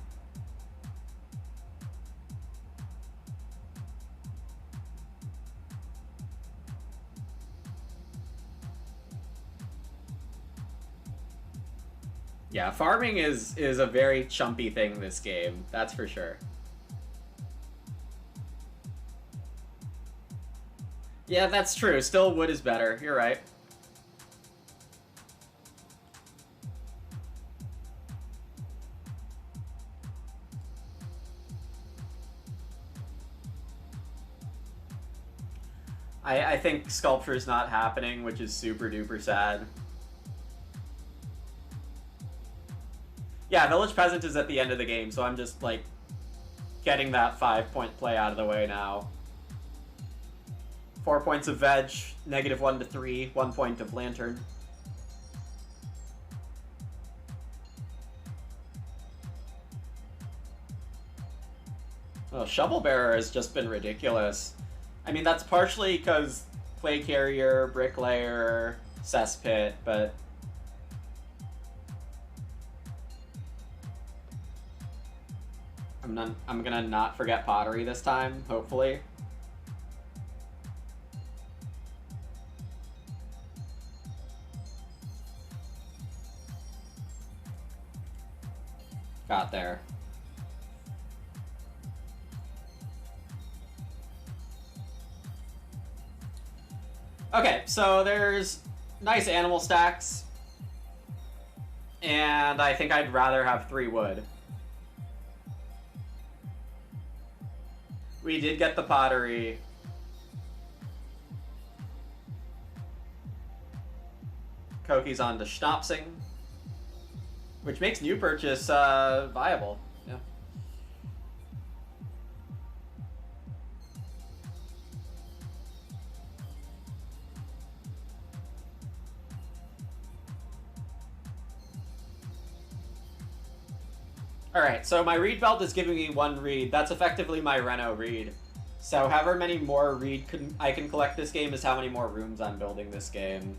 Yeah, farming is a very chumpy thing this game, that's for sure. Yeah, that's true. Still, wood is better. You're right. I think sculpture is not happening, which is super duper sad. Yeah, Village Peasant is at the end of the game, so I'm just, like, getting that 5-point play out of the way now. 4 points of veg, -1 to 3, 1 point of lantern. Oh, Shovel Bearer has just been ridiculous. I mean, that's partially because clay carrier, bricklayer, cesspit, but I'm gonna not forget pottery this time, hopefully. Got there. Okay, so there's nice animal stacks. And I think I'd rather have 3 wood. We did get the pottery. Koki's on to Schnapsing, which makes new purchase viable. Yeah. Alright, so my reed belt is giving me 1 reed. That's effectively my Reno reed. So however many more reed I can collect this game is how many more rooms I'm building this game.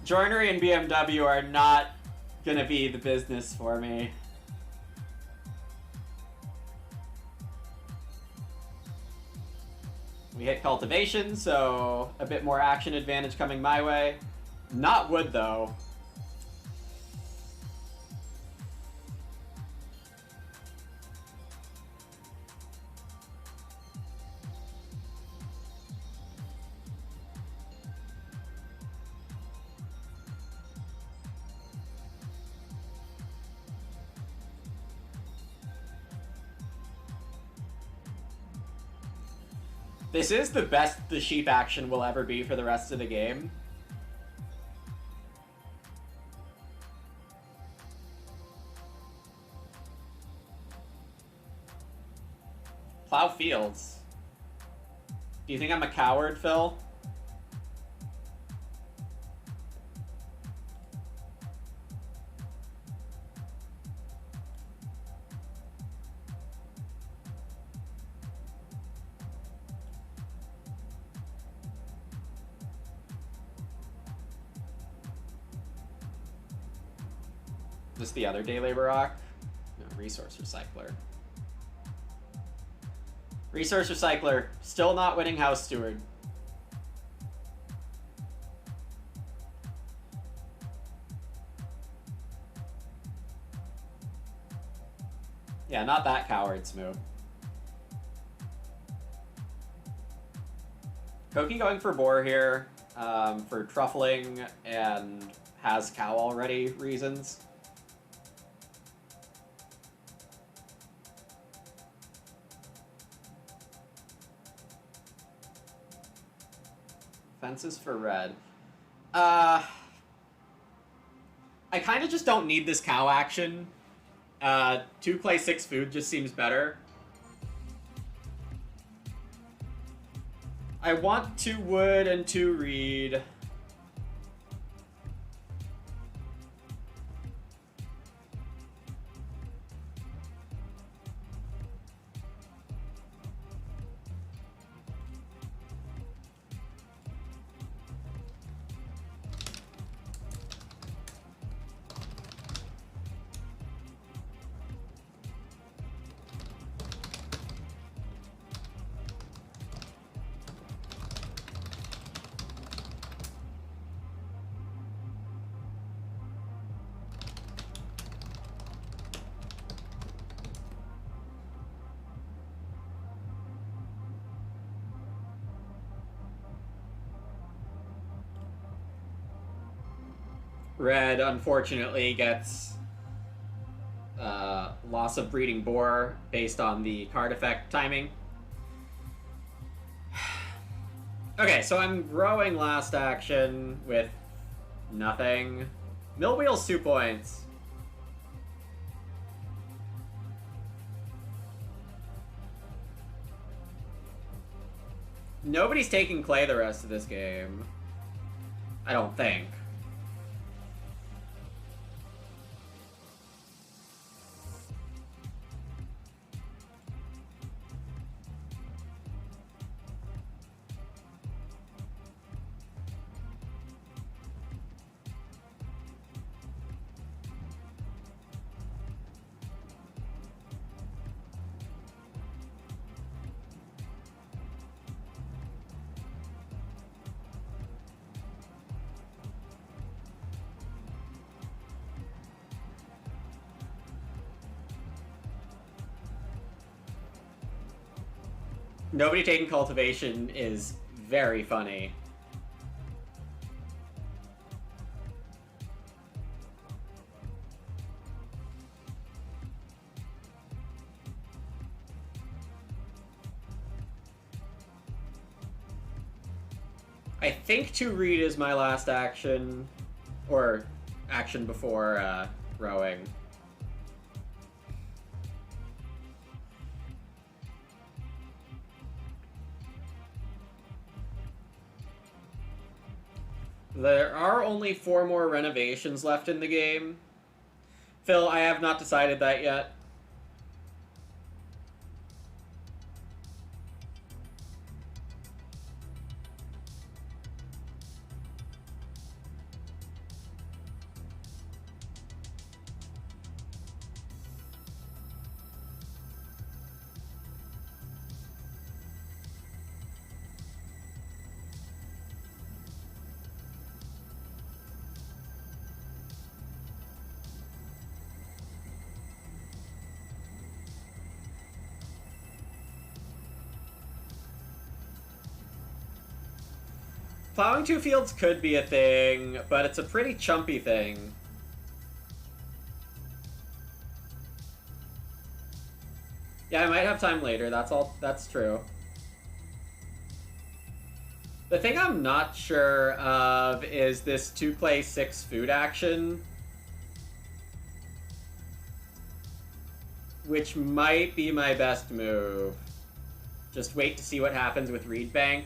Joinery and BMW are not gonna be the business for me. We hit cultivation, so a bit more action advantage coming my way. Not wood, though. This is the best the sheep action will ever be for the rest of the game. Plow fields. Do you think I'm a coward, Phil? Is this the other day labor rock? No, resource recycler. Resource recycler, still not winning house steward. Yeah, not that coward's move. Koki going for boar here, for truffling and has cow already reasons. Fences for red. I kind of just don't need this cow action. 2 clay, 6 food just seems better. I want 2 wood and 2 reed. Red, unfortunately, gets loss of breeding boar based on the card effect timing. Okay, so I'm growing last action with nothing. Mill wheel's 2 points. Nobody's taking clay the rest of this game. I don't think. Nobody taking cultivation is very funny. I think to read is my last action, or action before rowing. There are only 4 more renovations left in the game. Phil, I have not decided that yet. Plowing 2 fields could be a thing, but it's a pretty chumpy thing. Yeah, I might have time later, that's true. The thing I'm not sure of is this 2 clay 6 food action, which might be my best move. Just wait to see what happens with Reed Bank.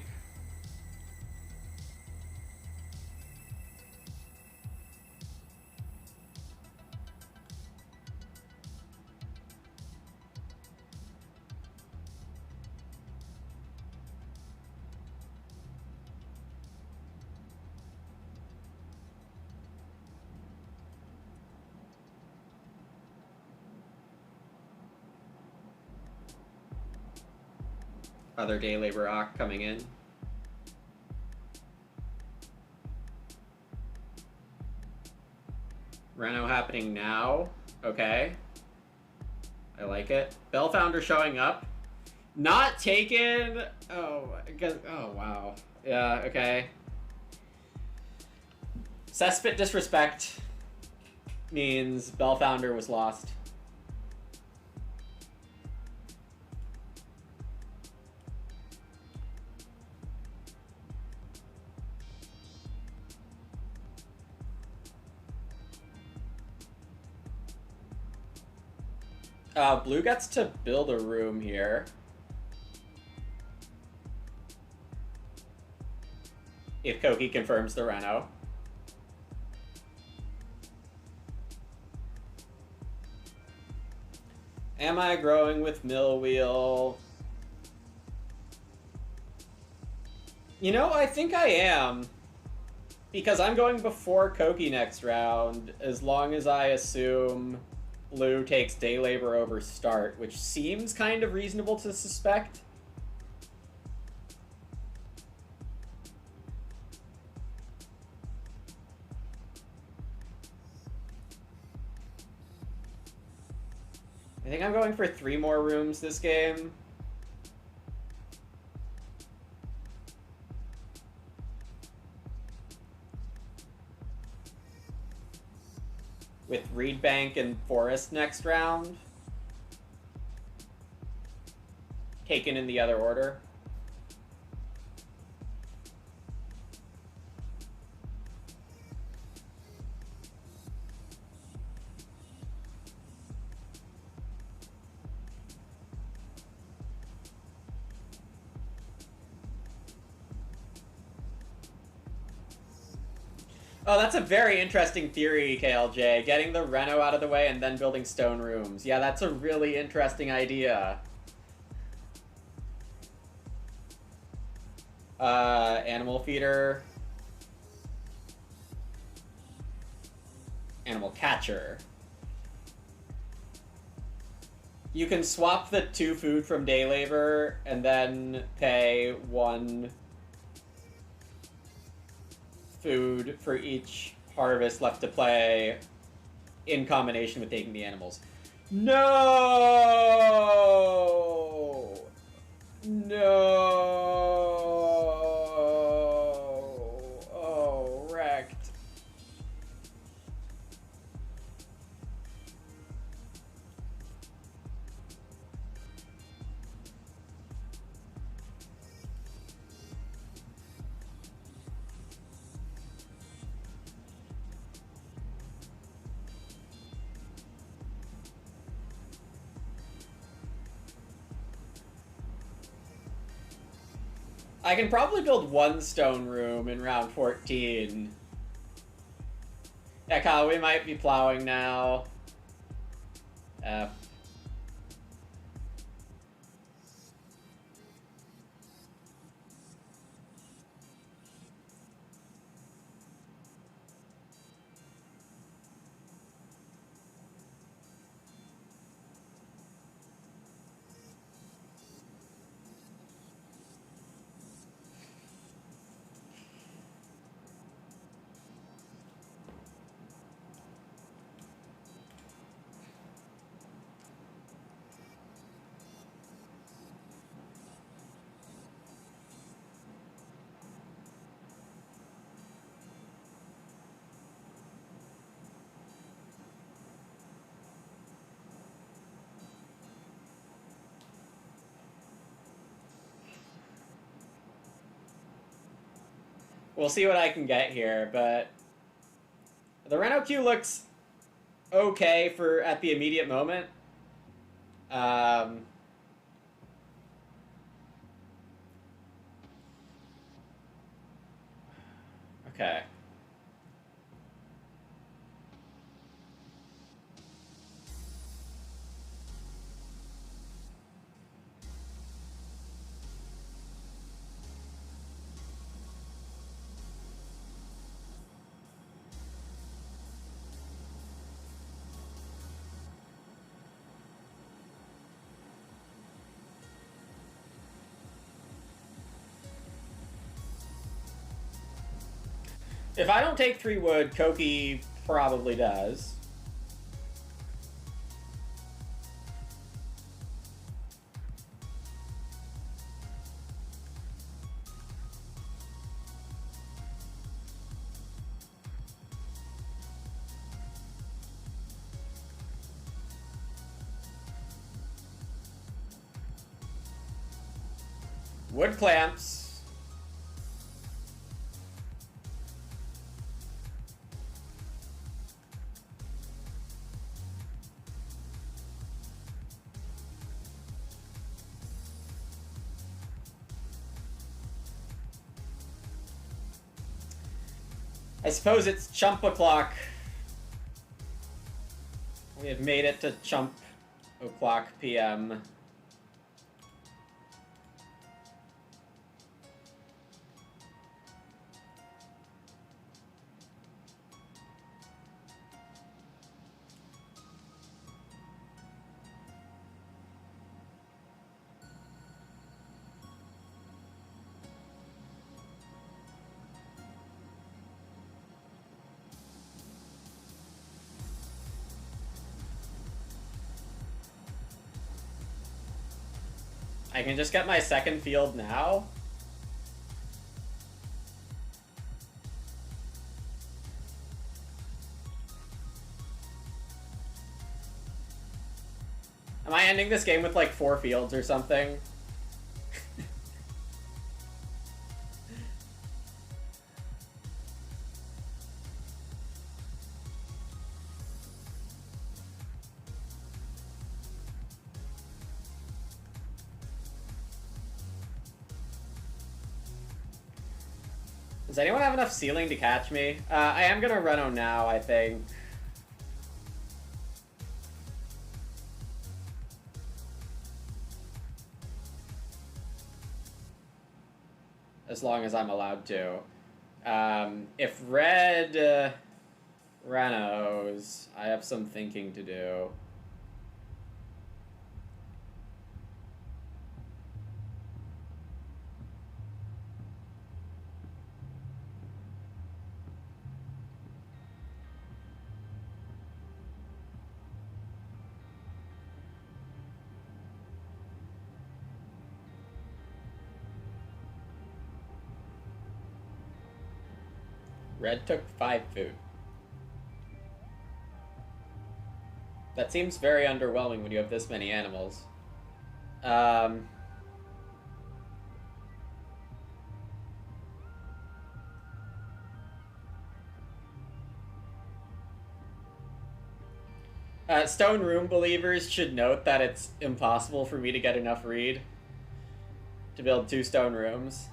Other day labor rock coming in. Reno happening now. Okay. I like it. Bell Founder showing up. Not taken. Oh, I guess, oh wow. Yeah, okay. Cesspit disrespect means Bell Founder was lost. Blue gets to build a room here. If Koki confirms the Reno. Am I growing with Mill Wheel? You know, I think I am. Because I'm going before Koki next round, as long as I assume Blue takes day labor over start, which seems kind of reasonable to suspect. I think I'm going for 3 more rooms this game. With Reed Bank and Forest next round. Taken in the other order. Oh, that's a very interesting theory, KLJ. Getting the reno out of the way and then building stone rooms. Yeah, that's a really interesting idea. Animal feeder. Animal catcher. You can swap the 2 food from day labor and then pay 1 food for each harvest left to play in combination with taking the animals. No! No! Oh, wrecked. I can probably build 1 stone room in round 14. Yeah, Kyle, we might be plowing now. F. We'll see what I can get here, but the Reno queue looks okay for at the immediate moment. Okay. If I don't take 3 wood, Koki probably does. Wood clamps. I suppose it's chump o'clock. We have made it to chump o'clock PM. I can just get my second field now? Am I ending this game with like 4 fields or something? Does anyone have enough ceiling to catch me? I am gonna Reno now, I think. As long as I'm allowed to. If red Renos, I have some thinking to do. Red took 5 food. That seems very underwhelming when you have this many animals. Stone Room believers should note that it's impossible for me to get enough reed to build 2 stone rooms.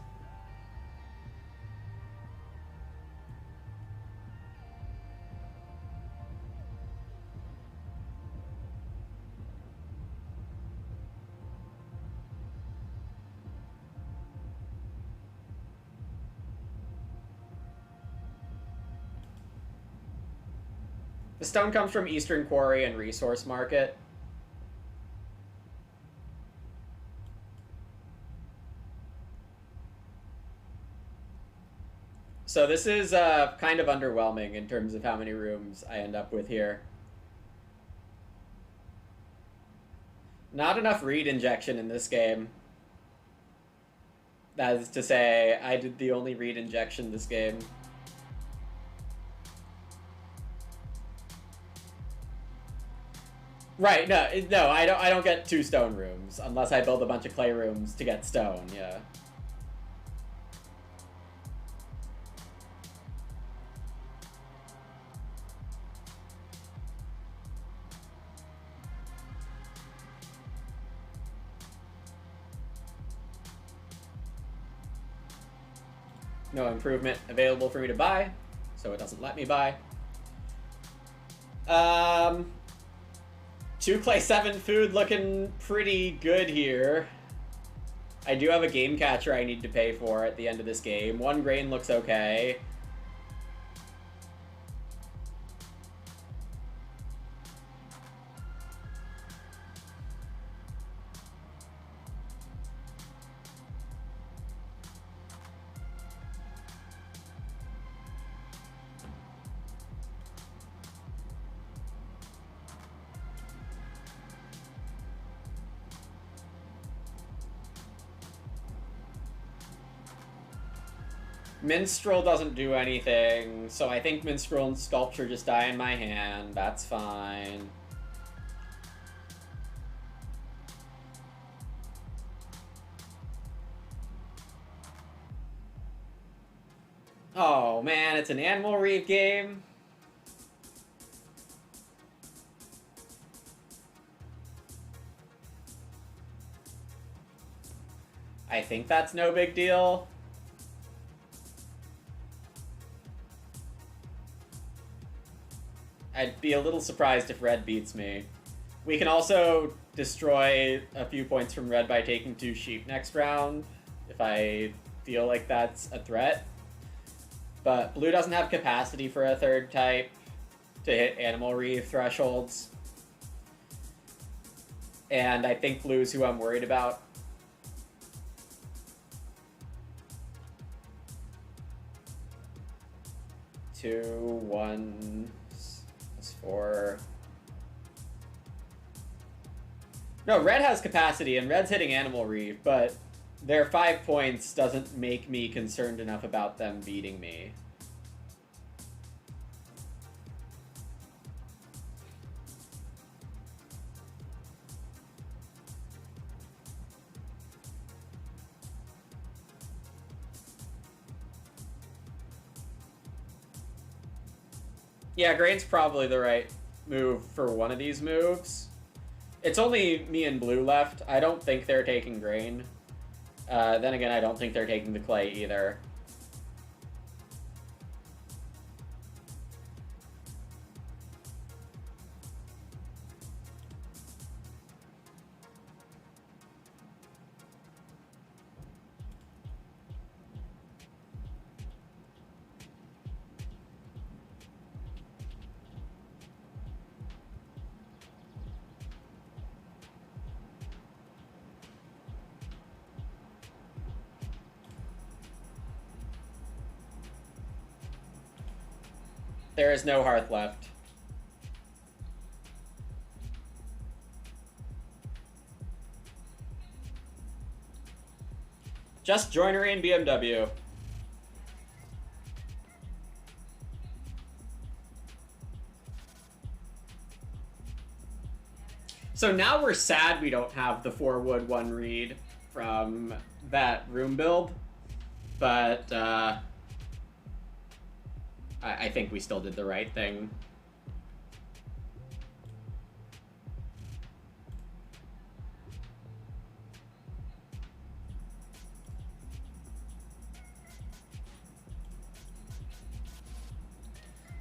The stone comes from Eastern Quarry and Resource Market. So this is kind of underwhelming in terms of how many rooms I end up with here. Not enough reed injection in this game. That is to say, I did the only reed injection this game. Right, no, I don't get 2 stone rooms unless I build a bunch of clay rooms to get stone, yeah. No improvement available for me to buy, so it doesn't let me buy. 2 clay 7 food looking pretty good here. I do have a game catcher I need to pay for at the end of this game. 1 grain looks okay. Minstrel doesn't do anything, so I think Minstrel and Sculpture just die in my hand. That's fine. Oh man, it's an Animal Reef game. I think that's no big deal. I'd be a little surprised if red beats me. We can also destroy a few points from red by taking 2 sheep next round, if I feel like that's a threat. But blue doesn't have capacity for a 3rd type to hit Animal Reef thresholds. And I think blue's who I'm worried about. Two, 1... 4. No, red has capacity, and red's hitting Animal Reef, but their 5 points doesn't make me concerned enough about them beating me. Yeah, grain's probably the right move for one of these moves. It's only me and blue left. I don't think they're taking grain. Then again, I don't think they're taking the clay either. There is no hearth left. Just joinery and BMW. So now we're sad we don't have the 4 wood 1 reed from that room build, but I think we still did the right thing.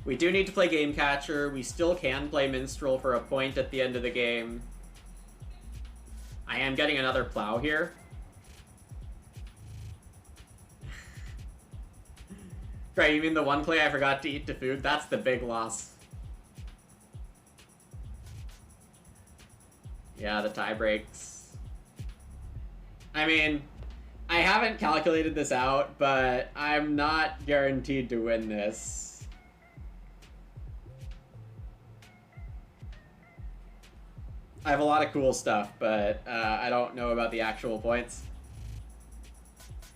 We do need to play Game Catcher. We still can play Minstrel for a point at the end of the game. I am getting another plow here. Right, you mean the one clay I forgot to eat to food? That's the big loss. Yeah, the tie breaks. I mean, I haven't calculated this out, but I'm not guaranteed to win this. I have a lot of cool stuff, but I don't know about the actual points.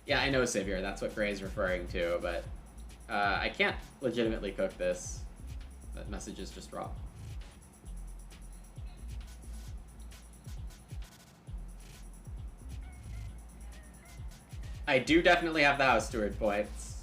Yeah, I know Sivir, that's what Gray's referring to, but I can't legitimately cook this. That message is just wrong. I do definitely have the House Steward points.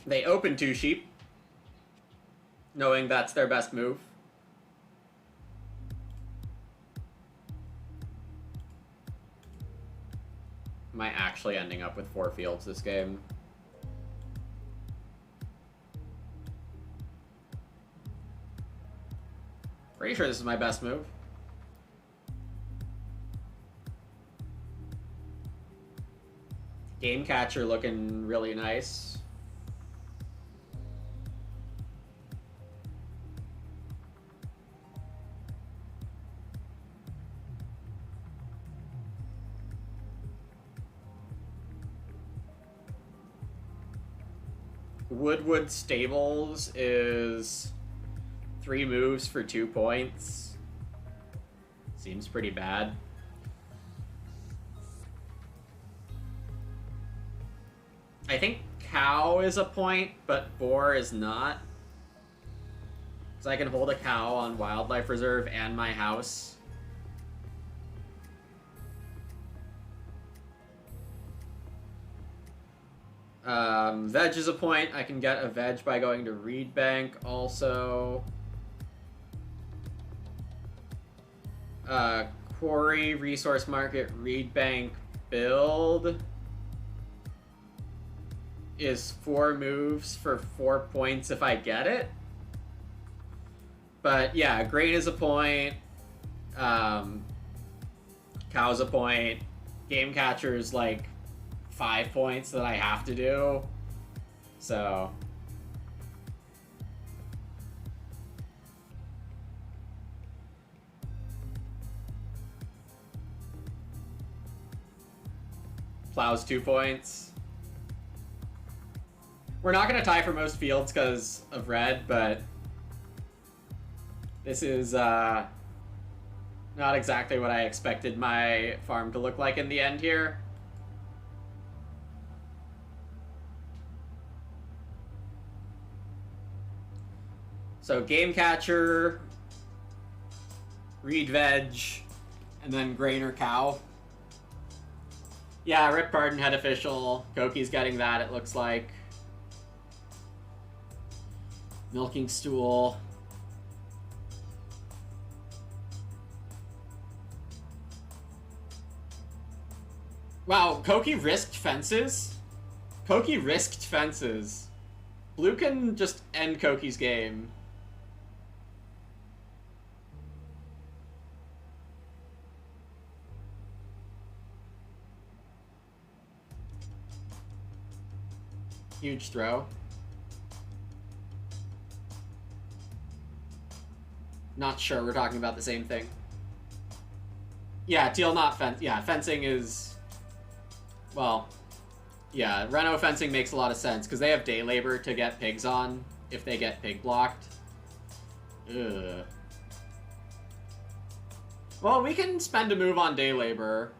They open 2 sheep, knowing that's their best move. Am I actually ending up with 4 fields this game? Pretty sure this is my best move. Game Catcher looking really nice. Woodwood Stables is 3 moves for 2 points. Seems pretty bad. I think cow is a point, but boar is not. So I can hold a cow on Wildlife Reserve and my house. Veg is a point. I can get a veg by going to Reed Bank also. Quarry, Resource Market, Reed Bank, build is 4 moves for 4 points if I get it. But yeah, grain is a point. Cow's a point. Game Catcher's like 5 points that I have to do. So plow's 2 points. We're not going to tie for most fields because of red, but this is not exactly what I expected my farm to look like in the end here. So Game Catcher, Reed Veg, and then grain or cow. Yeah, Rip Pardon Head Official. Koki's getting that, it looks like. Milking Stool. Wow, Koki risked fences? Koki risked fences. Blue can just end Koki's game. Huge throw. Not sure we're talking about the same thing. Yeah, teal not fence. Yeah, fencing is... Well, yeah, Reno fencing makes a lot of sense, because they have day labor to get pigs on if they get pig blocked. Ugh. Well, we can spend a move on day labor,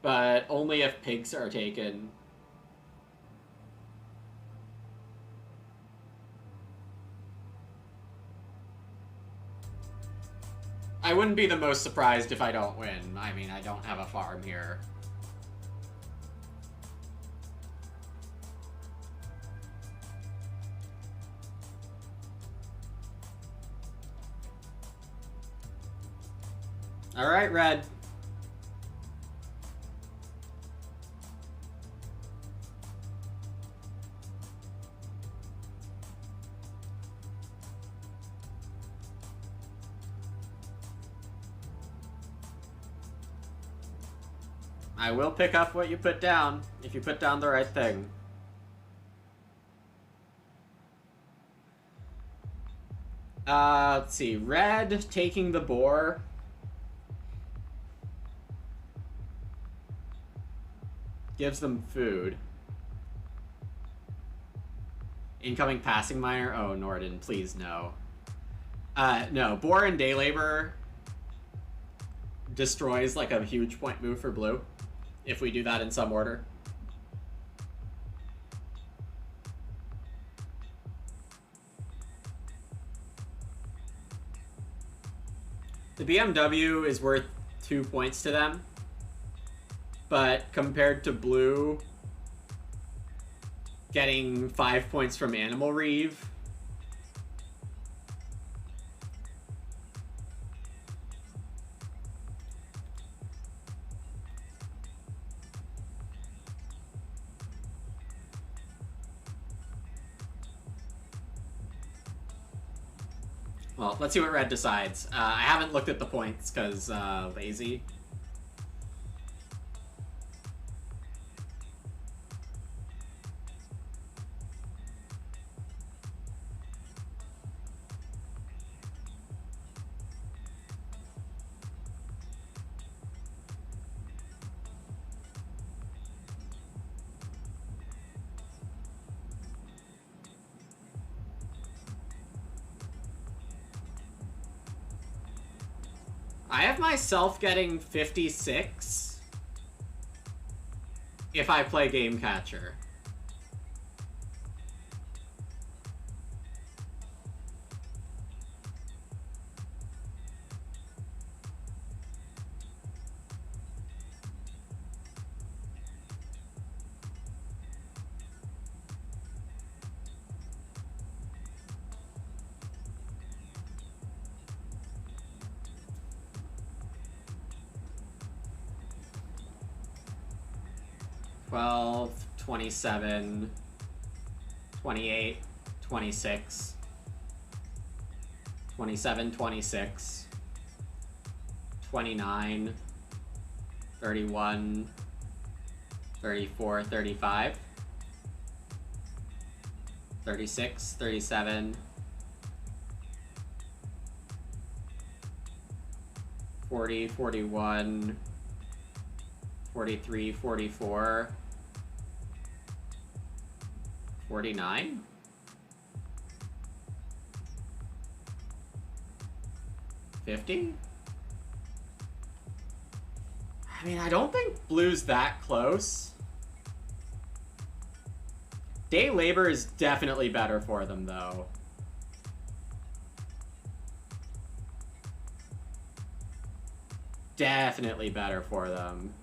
but only if pigs are taken. I wouldn't be the most surprised if I don't win. I mean, I don't have a farm here. All right, red. I will pick up what you put down, if you put down the right thing. Let's see. Red taking the boar. Gives them food. Incoming passing miner? Oh, Norden, please no. No, boar and day labor destroys like a huge point move for blue. If we do that in some order. The BMW is worth 2 points to them. But compared to blue, getting 5 points from Animal Reeve. Well, let's see what red decides. I haven't looked at the points because lazy. I have myself getting 56 if I play Game Catcher. $12, $27, $28, $26, $27, $26, $29, $31, $34, $35, $36, $37, $40, $41, $43, $44, $49, $50. I mean, I don't think blue's that close. Day labor is definitely better for them, though. Definitely better for them.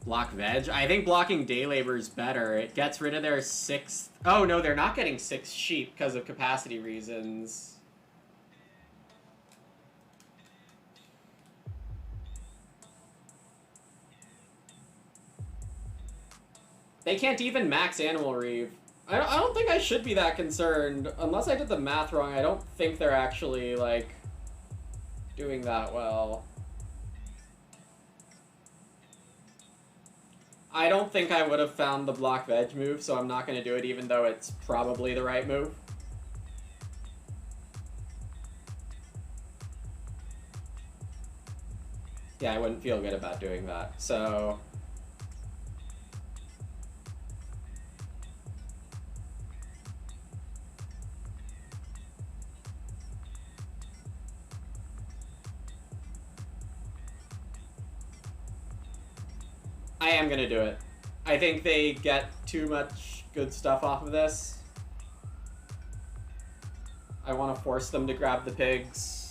Block veg? I think blocking day labor is better. It gets rid of their 6th... Oh, no, they're not getting 6 sheep because of capacity reasons. They can't even max Animal Reeve. I don't think I should be that concerned. Unless I did the math wrong, I don't think they're actually, like... doing that well. I don't think I would have found the block veg move, so I'm not going to do it even though it's probably the right move. Yeah, I wouldn't feel good about doing that, so... I am gonna do it. I think they get too much good stuff off of this. I want to force them to grab the pigs.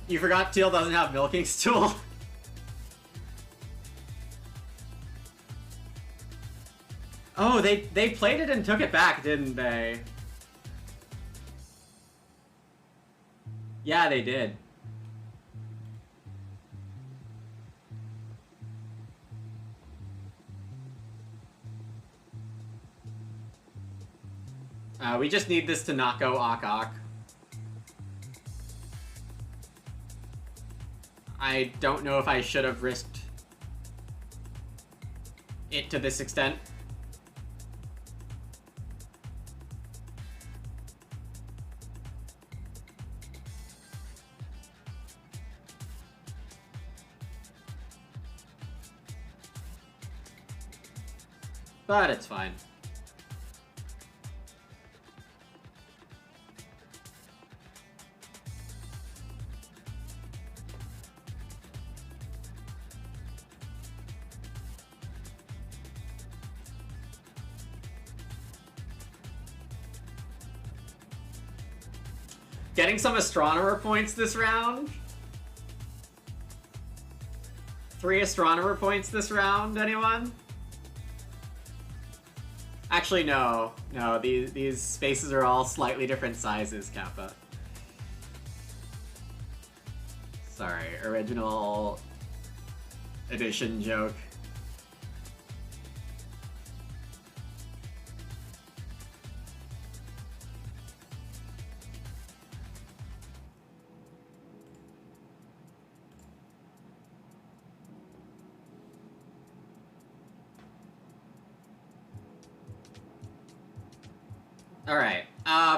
You forgot Teal doesn't have milking stool? Oh, they played it and took it back, didn't they? Yeah, they did. We just need this to not go ok. I don't know if I should have risked it to this extent. But it's fine. Getting some astronomer points this round? 3 astronomer points this round, anyone? Actually, no. No, these spaces are all slightly different sizes, Kappa. Sorry, original edition joke. Alright,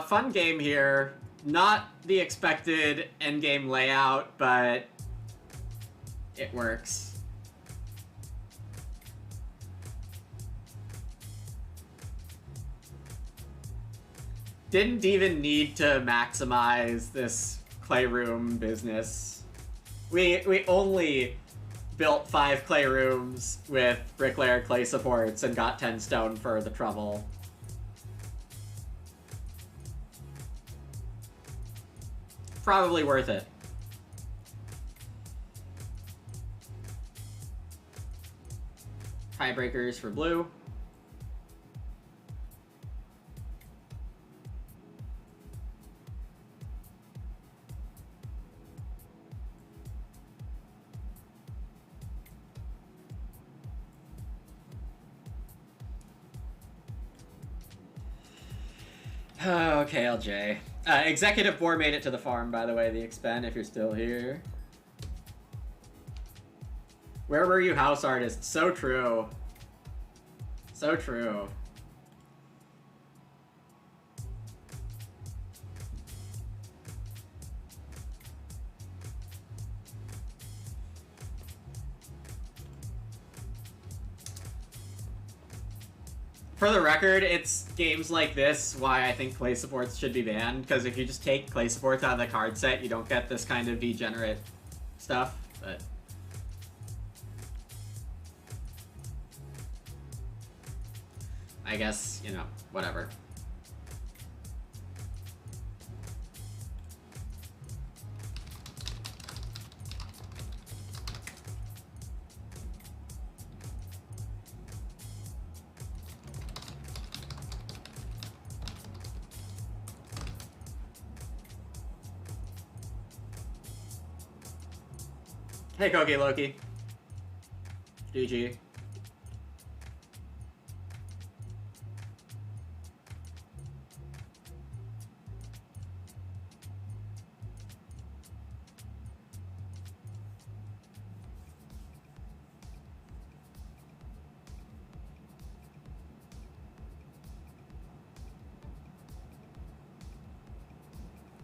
fun game here. Not the expected endgame layout, but it works. Didn't even need to maximize this Clayroom business. We only built 5 Clayrooms with Bricklayer Clay supports and got 10 stone for the trouble. Probably worth it. Tiebreakers for blue. Okay, LJ. Executive Boar made it to the farm, by the way, the Expen, if you're still here. Where were you, house artist? So true. So true. For the record, it's games like this why I think clay supports should be banned, because if you just take clay supports out of the card set, you don't get this kind of degenerate stuff, but... I guess, you know, whatever. Hey, Koki Loki. GG.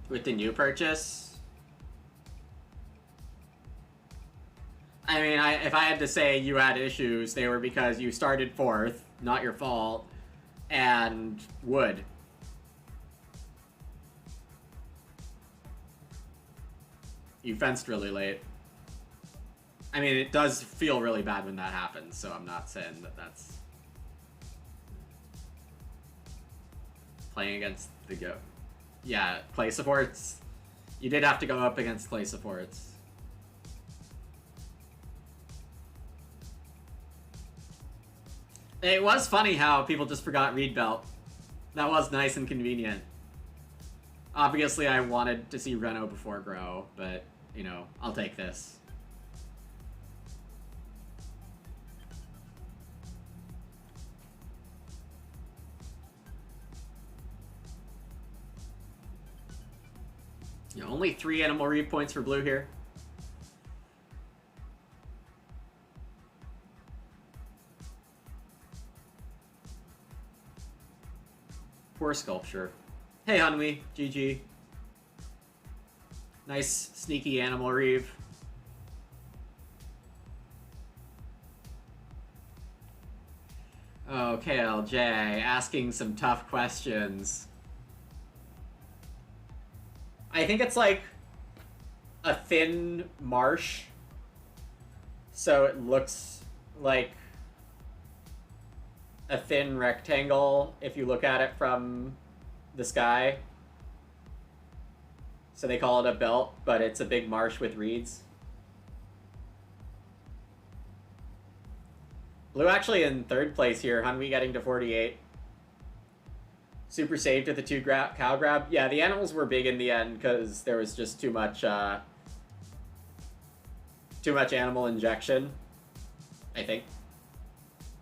With the new purchase? I mean, if I had to say you had issues, they were because you started 4th, not your fault, and wood. You fenced really late. I mean, it does feel really bad when that happens, so I'm not saying that that's... Playing against the go. Yeah, clay supports. You did have to go up against clay supports. It was funny how people just forgot Reed Belt. That was nice and convenient. Obviously, I wanted to see Reno before Grow, but, you know, I'll take this. Yeah, only 3 Animal Reef points for blue here. Poor sculpture. Hey, Hunwee. GG. Nice, sneaky Animal Reeve. Oh, KLJ, asking some tough questions. I think it's like a thin marsh, so it looks like a thin rectangle if you look at it from the sky. So they call it a belt, but it's a big marsh with reeds. Blue actually in 3rd place here, Hunwee getting to 48. Super saved with the 2 cow grab. Yeah, the animals were big in the end because there was just too much animal injection, I think.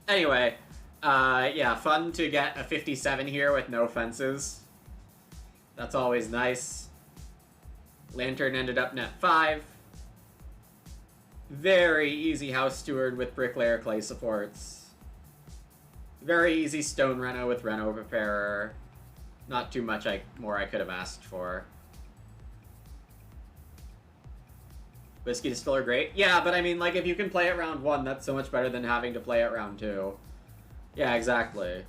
Anyway, yeah, fun to get a 57 here with no fences. That's always nice. Lantern ended up net 5. Very easy House Steward with Bricklayer Clay supports. Very easy Stone Reno with Reno Preparer. Not too much more I could have asked for. Whiskey Distiller, great. Yeah, but I mean, like, if you can play it round 1, that's so much better than having to play it round 2. Yeah, exactly.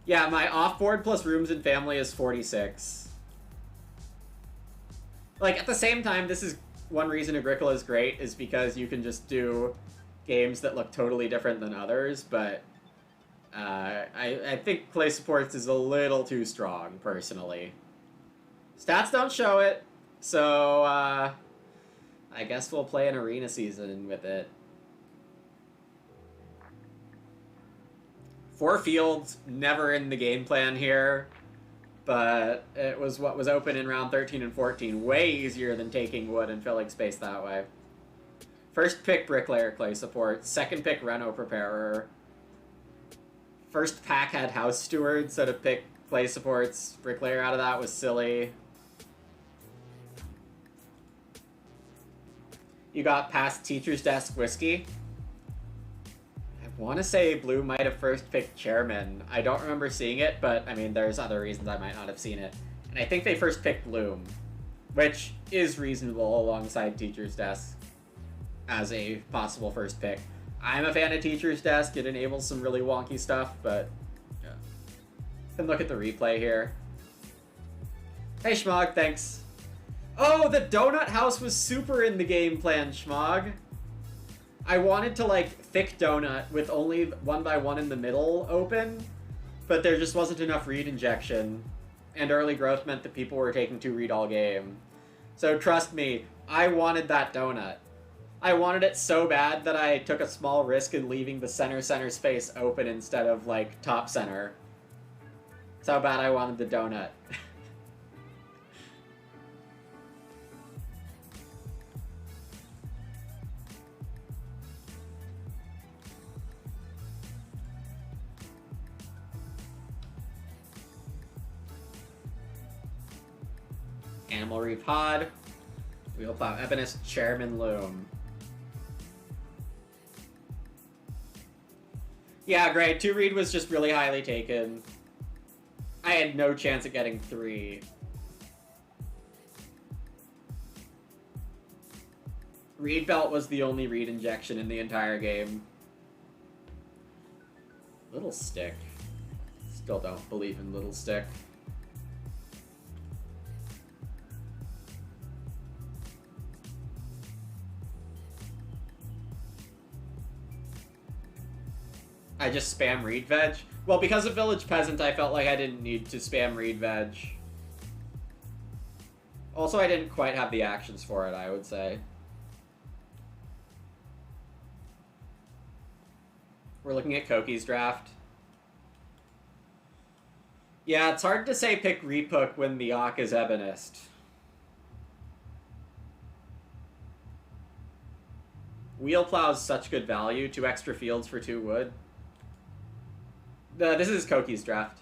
Yeah, my off-board plus rooms and family is 46. Like, at the same time, this is one reason Agricola is great, is because you can just do games that look totally different than others, but I think Clay Supports is a little too strong, personally. Stats don't show it, so I guess we'll play an arena season with it. 4 fields, never in the game plan here, but it was what was open in round 13 and 14. Way easier than taking wood and filling space that way. First pick Bricklayer Clay Support, second pick Reno Preparer. First pack had House Steward, so to pick play supports Bricklayer out of that was silly. You got past Teacher's Desk Whiskey. I want to say Blue might have first picked Chairman. I don't remember seeing it, but I mean, there's other reasons I might not have seen it. And I think they first picked Bloom, which is reasonable alongside Teacher's Desk as a possible first pick. I'm a fan of Teacher's Desk. It enables some really wonky stuff, but yeah. Can look at the replay here. Hey, Schmog, thanks. Oh, the donut house was super in the game plan, Schmog. I wanted to, like, thick donut with only 1x1 in the middle open, but there just wasn't enough read injection, and early growth meant that people were taking 2 read all game. So trust me, I wanted that donut. I wanted it so bad that I took a small risk in leaving the center space open instead of, like, top center. That's how bad I wanted the donut. Animal Reef Hod, Wheelplow Ebonist, Chairman Loom. Yeah, great. 2 read was just really highly taken. I had no chance at getting 3. Reed Belt was the only read injection in the entire game. Little Stick. Still don't believe in Little Stick. I just spam Reed Veg. Well, because of Village Peasant, I felt like I didn't need to spam Reed Veg. Also, I didn't quite have the actions for it, I would say. We're looking at Koki's draft. Yeah, it's hard to say pick Repook when the Ock is Ebonist. Wheelplow's such good value. 2 extra fields for 2 wood. This is Koki's draft.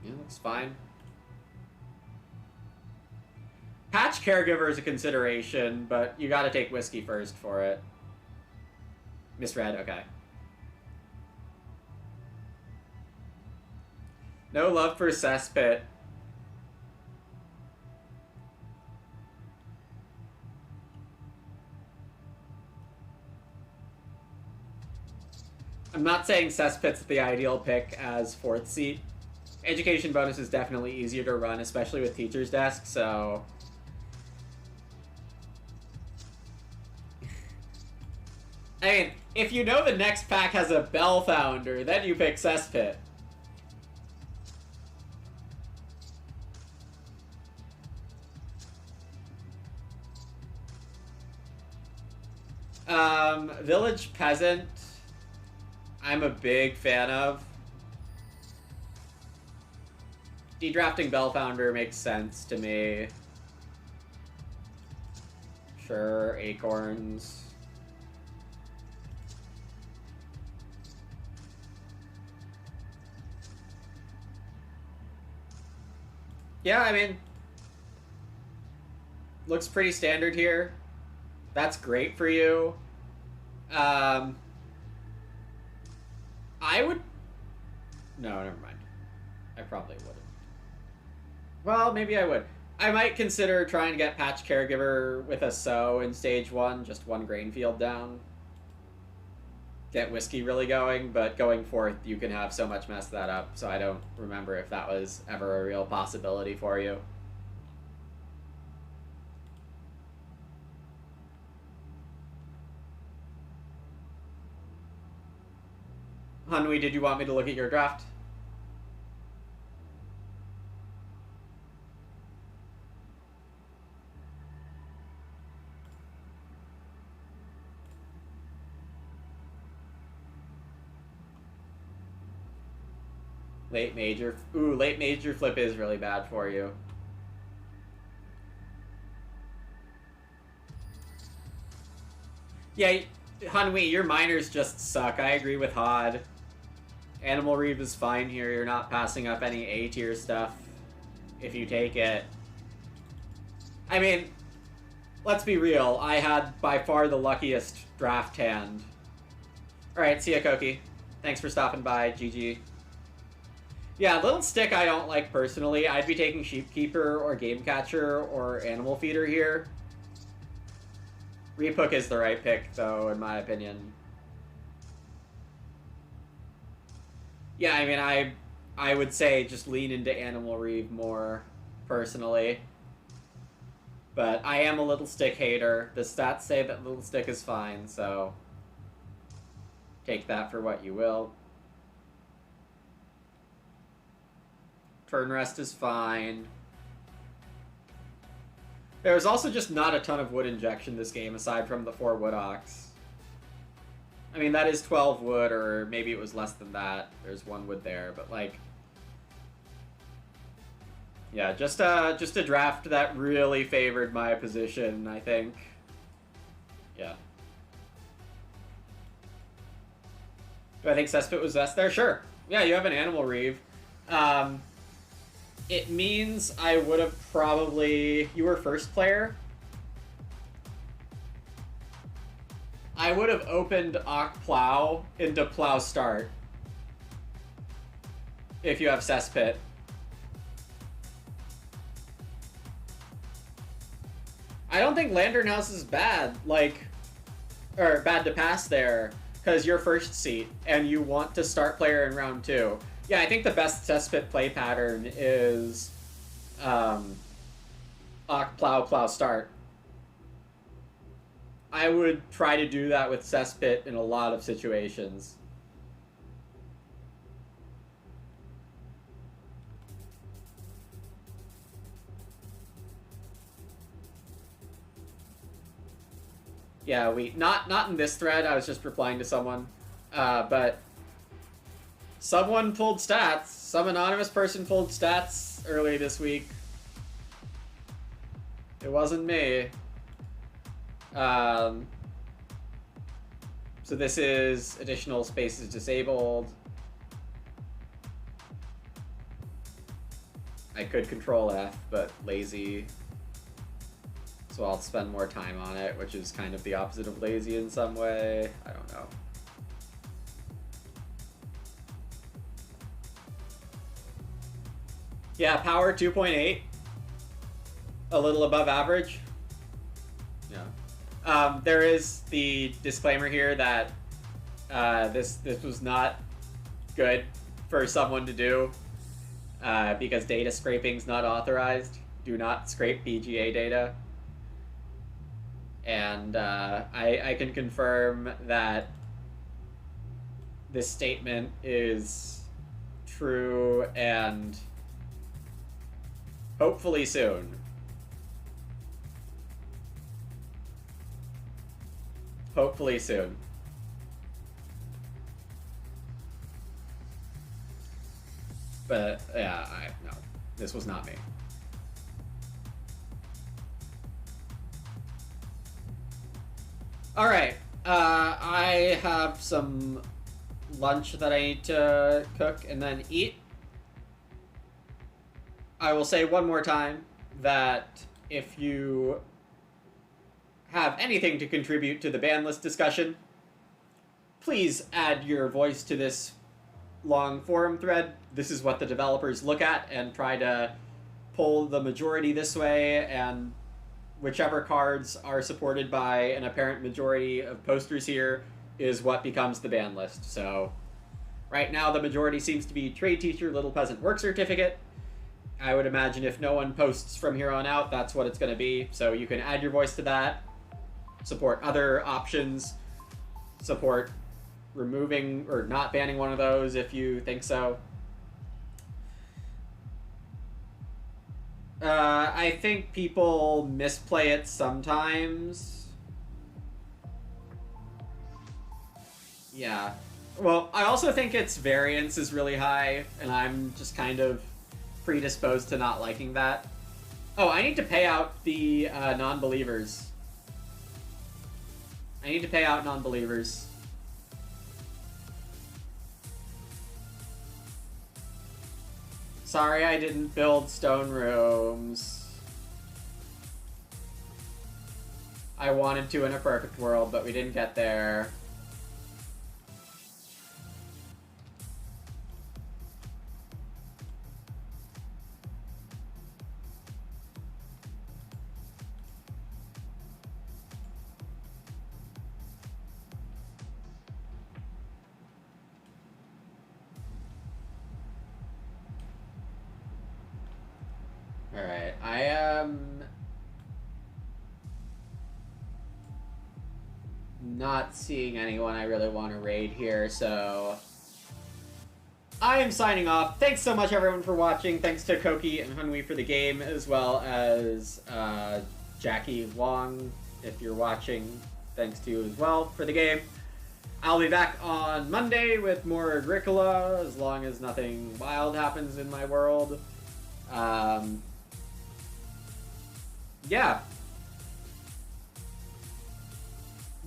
Yeah, looks fine. Patch Caregiver is a consideration, but you gotta take Whiskey first for it. Misread, okay. No love for Cesspit. I'm not saying Cesspit's the ideal pick as 4th seat. Education bonus is definitely easier to run, especially with Teacher's Desk, so... I mean, if you know the next pack has a Bell Founder, then you pick Cesspit. Village Peasant, I'm a big fan of. Dedrafting Bellfounder makes sense to me. Sure, Acorns. Yeah, I mean, looks pretty standard here. That's great for you. I would... No, never mind. I probably wouldn't. Well, maybe I would. I might consider trying to get Patch Caregiver with a sow in stage 1, just 1 grain field down. Get Whiskey really going, but going 4th, you can have so much mess that up, so I don't remember if that was ever a real possibility for you. Hanwi, did you want me to look at your draft? Late major. Ooh, late major flip is really bad for you. Yeah, Hanwi, your minors just suck. I agree with Hod. Animal Reeve is fine here. You're not passing up any A tier stuff if you take it. I mean, let's be real. I had by far the luckiest draft hand. Alright, see ya, Koki. Thanks for stopping by. GG. Yeah, Little Stick I don't like personally. I'd be taking Sheepkeeper or Game Catcher or Animal Feeder here. Repook is the right pick, though, in my opinion. Yeah, I mean, I would say just lean into Animal Reeve more, personally. But I am a Little Stick hater. The stats say that Little Stick is fine, so take that for what you will. Turn rest is fine. There's also just not a ton of wood injection this game, aside from the 4 Wood Ox. I mean, that is 12 wood, or maybe it was less than that. There's 1 wood there, but like... Yeah, just a draft that really favored my position, I think. Yeah. Do I think Cesspit was best there? Sure. Yeah, you have an Animal Reeve. It means I would have probably... You were first player? I would have opened Ock Plow into Plow Start. If you have Cesspit. I don't think Lantern House is bad, like... Or bad to pass there, because you're first seat, and you want to start player in round 2. Yeah, I think the best Cesspit play pattern is Ock Plow, Plow Start. I would try to do that with Cesspit in a lot of situations. Yeah, not in this thread, I was just replying to someone, but someone pulled stats. Some anonymous person pulled stats early this week. It wasn't me. So this is additional spaces disabled. I could control F, but lazy. So I'll spend more time on it, which is kind of the opposite of lazy in some way. I don't know. Yeah, power 2.8. A little above average. Yeah. There is the disclaimer here that this was not good for someone to do because data scraping's not authorized. Do not scrape BGA data. And I can confirm that this statement is true and hopefully soon. Hopefully soon. But yeah, no, this was not me. All right, I have some lunch that I need to cook and then eat. I will say one more time that if you have anything to contribute to the ban list discussion, please add your voice to this long forum thread. This is what the developers look at and try to pull the majority this way, and whichever cards are supported by an apparent majority of posters here is what becomes the ban list. So right now the majority seems to be Trade Teacher, Little Peasant Work Certificate. I would imagine if no one posts from here on out, that's what it's going to be. So you can add your voice to that, support other options, support removing or not banning one of those if you think so. I think people misplay it sometimes. Yeah. Well, I also think its variance is really high, and I'm just kind of predisposed to not liking that. Oh, I need to pay out the non-believers. I need to pay out non-believers. Sorry I didn't build stone rooms. I wanted to in a perfect world, but we didn't get there. Alright, I am not seeing anyone I really want to raid here, so I am signing off. Thanks so much, everyone, for watching. Thanks to Koki and Hunwee for the game, as well as Jackie Wong, if you're watching. Thanks to you as well for the game. I'll be back on Monday with more Agricola, as long as nothing wild happens in my world. Yeah.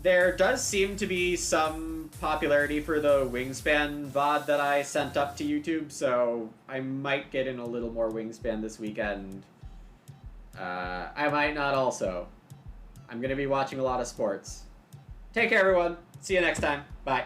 There does seem to be some popularity for the Wingspan VOD that I sent up to YouTube, so I might get in a little more Wingspan this weekend. I might not also. I'm going to be watching a lot of sports. Take care, everyone. See you next time. Bye.